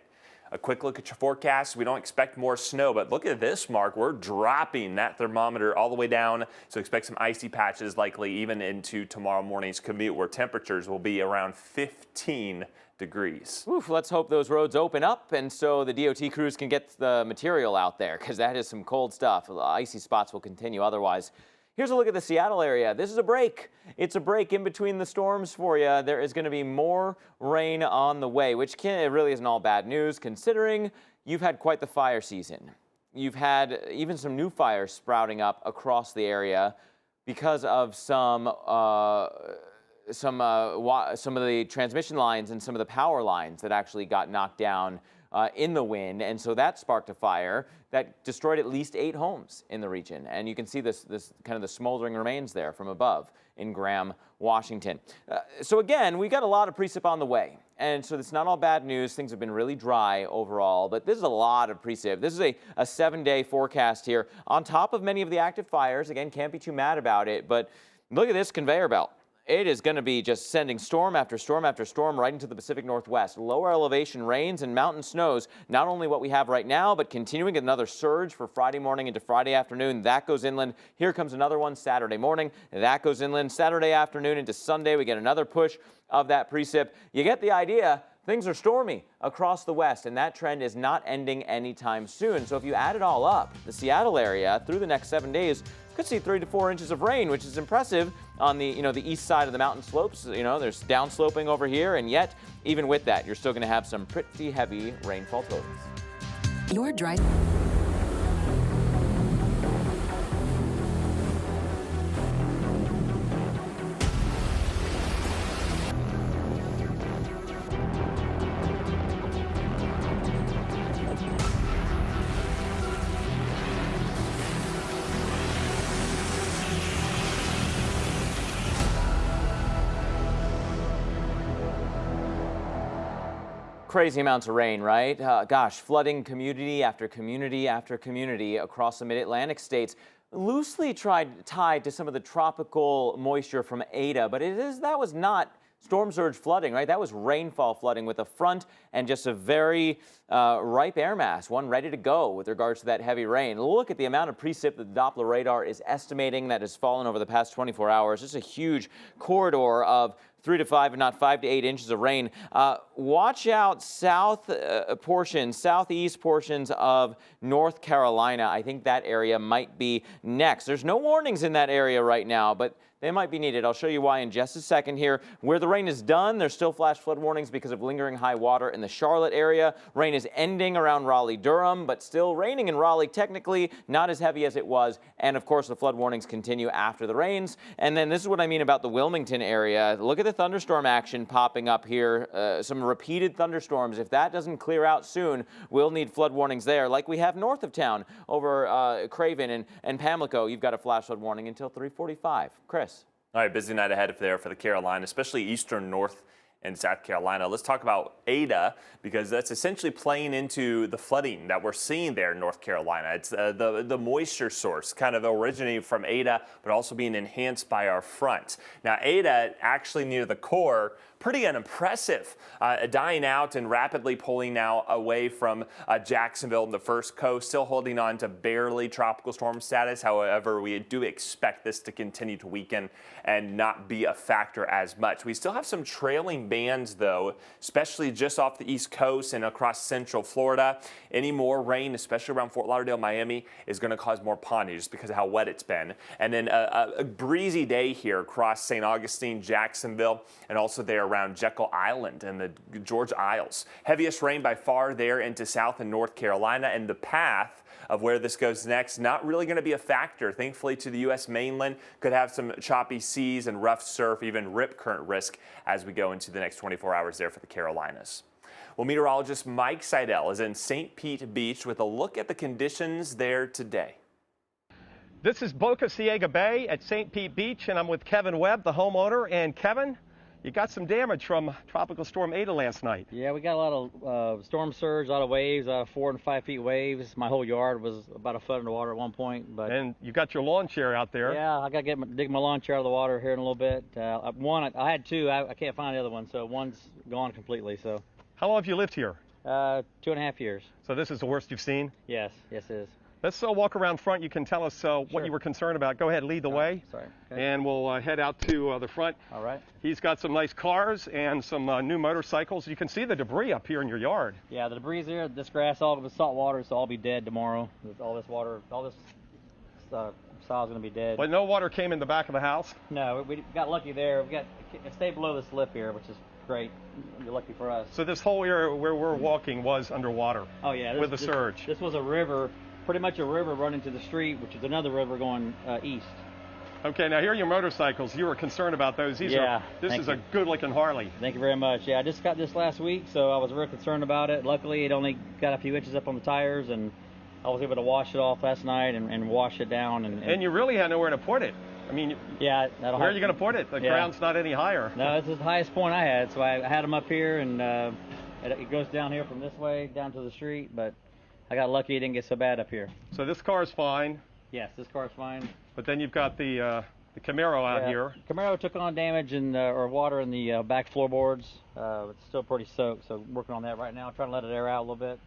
A quick look at your forecast. We don't expect more snow, but look at this, Mark. We're dropping that thermometer all the way down. So expect some icy patches likely even into tomorrow morning's commute where temperatures will be around 15 degrees. Oof, let's hope those roads open up and so the DOT crews can get the material out there because that is some cold stuff. The icy spots will continue otherwise. Here's a look at the Seattle area. This is a break. It's a break in between the storms for you. There is going to be more rain on the way, which it really isn't all bad news considering you've had quite the fire season. You've had even some new fires sprouting up across the area because of some of the transmission lines and some of the power lines that actually got knocked down in the wind, and so that sparked a fire that destroyed at least 8 homes in the region. And you can see this kind of the smoldering remains there from above in Graham, Washington. So again, we got a lot of precip on the way, and so it's not all bad news. Things have been really dry overall, but this is a lot of precip. This is a 7-day forecast here on top of many of the active fires. Again, can't be too mad about it, but look at this conveyor belt. It is going to be just sending storm after storm after storm right into the Pacific Northwest. Lower elevation rains and mountain snows, not only what we have right now, but continuing another surge for Friday morning into Friday afternoon. That goes inland. Here comes another one Saturday morning. That goes inland. Saturday afternoon into Sunday, we get another push of that precip. You get the idea. Things are stormy across the west, and that trend is not ending anytime soon. So if you add it all up, the Seattle area through the next 7 days could see 3 to 4 inches of rain, which is impressive on the the east side of the mountain slopes. There's downsloping over here, and yet even with that, you're still going to have some pretty heavy rainfall totals. Your drive. Crazy amounts of rain, right? Gosh, flooding community after community after community across the mid-Atlantic states. loosely tied to some of the tropical moisture from Eta, but that was not storm surge flooding, right? That was rainfall flooding with a front and just a very ripe air mass, one ready to go with regards to that heavy rain. Look at the amount of precip that the Doppler radar is estimating that has fallen over the past 24 hours. It's a huge corridor of 3 to 5 and not 5 to 8 inches of rain. Watch out southeast portions of North Carolina. I think that area might be next. There's no warnings in that area right now, but they might be needed. I'll show you why in just a second here. Where the rain is done, there's still flash flood warnings because of lingering high water in the Charlotte area. Rain is ending around Raleigh-Durham, but still raining in Raleigh, technically not as heavy as it was. And of course, the flood warnings continue after the rains. And then this is what I mean about the Wilmington area. Look at the thunderstorm action popping up here. Some repeated thunderstorms. If that doesn't clear out soon, we'll need flood warnings there, like we have north of town over Craven and Pamlico. You've got a flash flood warning until 3:45. Chris. All right, busy night ahead there for the Carolinas, especially eastern North and South Carolina. Let's talk about Eta, because that's essentially playing into the flooding that we're seeing there in North Carolina. It's the moisture source kind of originating from Eta, but also being enhanced by our front. Now, Eta, actually near the core, pretty unimpressive, dying out and rapidly pulling now away from Jacksonville and the first coast, still holding on to barely tropical storm status. However, we do expect this to continue to weaken and not be a factor as much. We still have some trailing bands, though, especially just off the East Coast and across central Florida. Any more rain, especially around Fort Lauderdale, Miami, is going to cause more ponding just because of how wet it's been. And then a breezy day here across St. Augustine, Jacksonville, and also there around Jekyll Island and the George Isles. Heaviest rain by far there into South and North Carolina, and the path of where this goes next, not really going to be a factor. Thankfully to the U.S. mainland, could have some choppy seas and rough surf, even rip current risk as we go into the next 24 hours there for the Carolinas. Well, meteorologist Mike Seidel is in St. Pete Beach with a look at the conditions there today. This is Boca Ciega Bay at St. Pete Beach, and I'm with Kevin Webb, the homeowner. And Kevin, you got some damage from Tropical Storm Eta last night. Yeah, we got a lot of storm surge, a lot of waves, 4 and 5 feet waves. My whole yard was about a foot underwater at one point. And you got your lawn chair out there. Yeah, I got to dig my lawn chair out of the water here in a little bit. One, I had two. I can't find the other one, so one's gone completely. So. How long have you lived here? 2.5 years. So this is the worst you've seen? Yes, it is. Let's walk around front. You can tell us what you were concerned about. Go ahead, lead the way. Sorry. Okay. And we'll head out to the front. All right. He's got some nice cars and some new motorcycles. You can see the debris up here in your yard. Yeah, the debris here, this grass, all of the salt water, so I'll be dead tomorrow. All this water, all this soil's going to be dead. But no water came in the back of the house? No, we got lucky there. It stayed below this lip here, which is great. You're lucky for us. So this whole area where we're walking was underwater? Oh, yeah. With the surge? This was a river. Pretty much a river running to the street, which is another river going east. Okay, now here are your motorcycles. You were concerned about those. This is a good-looking Harley. Thank you very much. Yeah, I just got this last week, so I was real concerned about it. Luckily, it only got a few inches up on the tires, and I was able to wash it off last night and wash it down. And you really had nowhere to put it. I mean, yeah, where are you going to put it? The ground's not any higher. No, it's the highest point I had, so I had them up here, and it goes down here from this way down to the street, but I got lucky it didn't get so bad up here. So this car's fine? Yes, this car's fine. But then you've got the Camaro out here. Camaro took on damage or water in the back floorboards. It's still pretty soaked, so working on that right now. Trying to let it air out a little bit.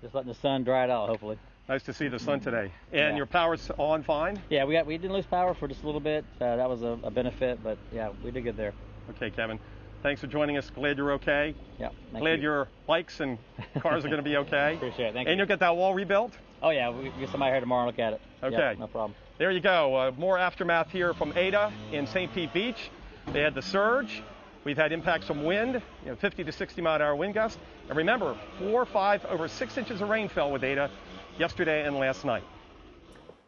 Just letting the sun dry it out, hopefully. Nice to see the sun today. And your power's on fine? Yeah, we didn't lose power for just a little bit. That was a benefit, but yeah, we did good there. Okay, Kevin. Thanks for joining us. Glad you're okay. Yeah. Glad your bikes and cars are going to be okay. Appreciate it. Thank you. And you'll get that wall rebuilt? Oh, yeah. We'll get somebody here tomorrow and look at it. Okay. Yeah, no problem. There you go. More aftermath here from Eta in St. Pete Beach. They had the surge. We've had impacts from wind, 50 to 60 mile an hour wind gusts. And remember, 4, 5, over 6 inches of rain fell with Eta yesterday and last night.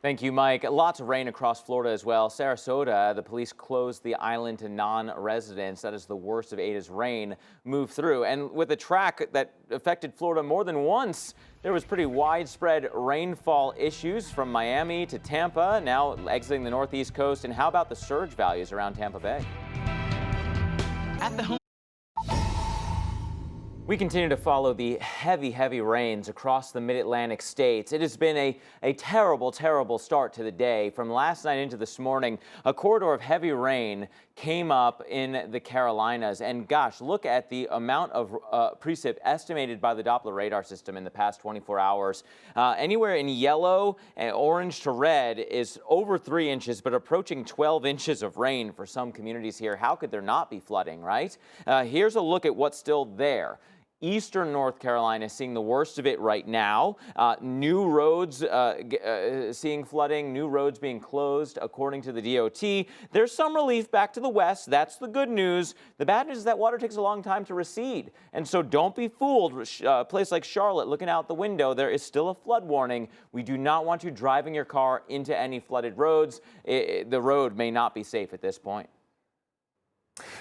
Thank you, Mike. Lots of rain across Florida as well. Sarasota, the police closed the island to non-residents. That is the worst of Eta's rain moved through. And with a track that affected Florida more than once, there was pretty widespread rainfall issues from Miami to Tampa, now exiting the northeast coast. And how about the surge values around Tampa Bay? At the home. We continue to follow the heavy rains across the mid-Atlantic states. It has been a terrible start to the day. From last night into this morning, a corridor of heavy rain came up in the Carolinas. And gosh, look at the amount of precip estimated by the Doppler radar system in the past 24 hours. Anywhere in yellow and orange to red is over 3 inches, but approaching 12 inches of rain for some communities here. How could there not be flooding, right? Here's a look at what's still there. Eastern North Carolina seeing the worst of it right now. New roads seeing flooding, new roads being closed according to the DOT. There's some relief back to the west. That's the good news. The bad news is that water takes a long time to recede. And so don't be fooled. A place like Charlotte, looking out the window, there is still a flood warning. We do not want you driving your car into any flooded roads. The road may not be safe at this point.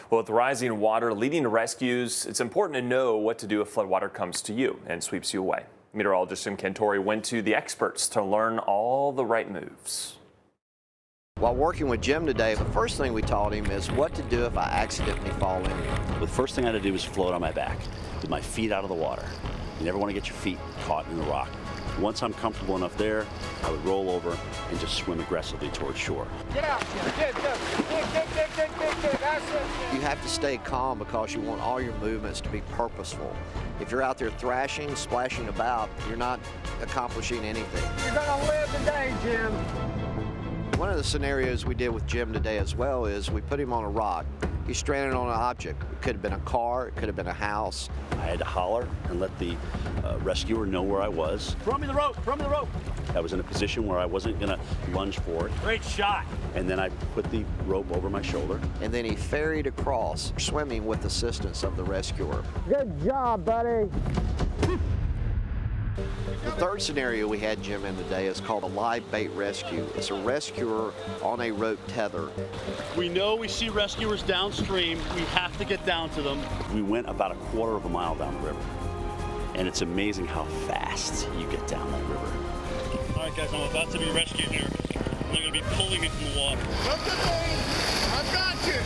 Well, with rising water leading to rescues, it's important to know what to do if floodwater comes to you and sweeps you away. Meteorologist Jim Cantori went to the experts to learn all the right moves. While working with Jim today, the first thing we taught him is what to do if I accidentally fall in. Well, the first thing I had to do was float on my back with my feet out of the water. You never want to get your feet caught in the rock. Once I'm comfortable enough there, I would roll over and just swim aggressively towards shore. Get out, Jim. Dig. That's it. You have to stay calm because you want all your movements to be purposeful. If you're out there thrashing, splashing about, you're not accomplishing anything. You're gonna live today, Jim. One of the scenarios we did with Jim today as well is we put him on a rock. He's stranded on an object. It could have been a car, it could have been a house. I had to holler and let the rescuer know where I was. Throw me the rope, throw me the rope. I was in a position where I wasn't gonna lunge for it. Great shot. And then I put the rope over my shoulder. And then he ferried across, swimming with assistance of the rescuer. Good job, buddy. The third scenario we had Jim in today is called a live bait rescue. It's a rescuer on a rope tether. We know we see rescuers downstream. We have to get down to them. We went about a quarter of a mile down the river. And it's amazing how fast you get down that river. All right, guys, I'm about to be rescued here. They're going to be pulling me from the water. Look at me. I've got you.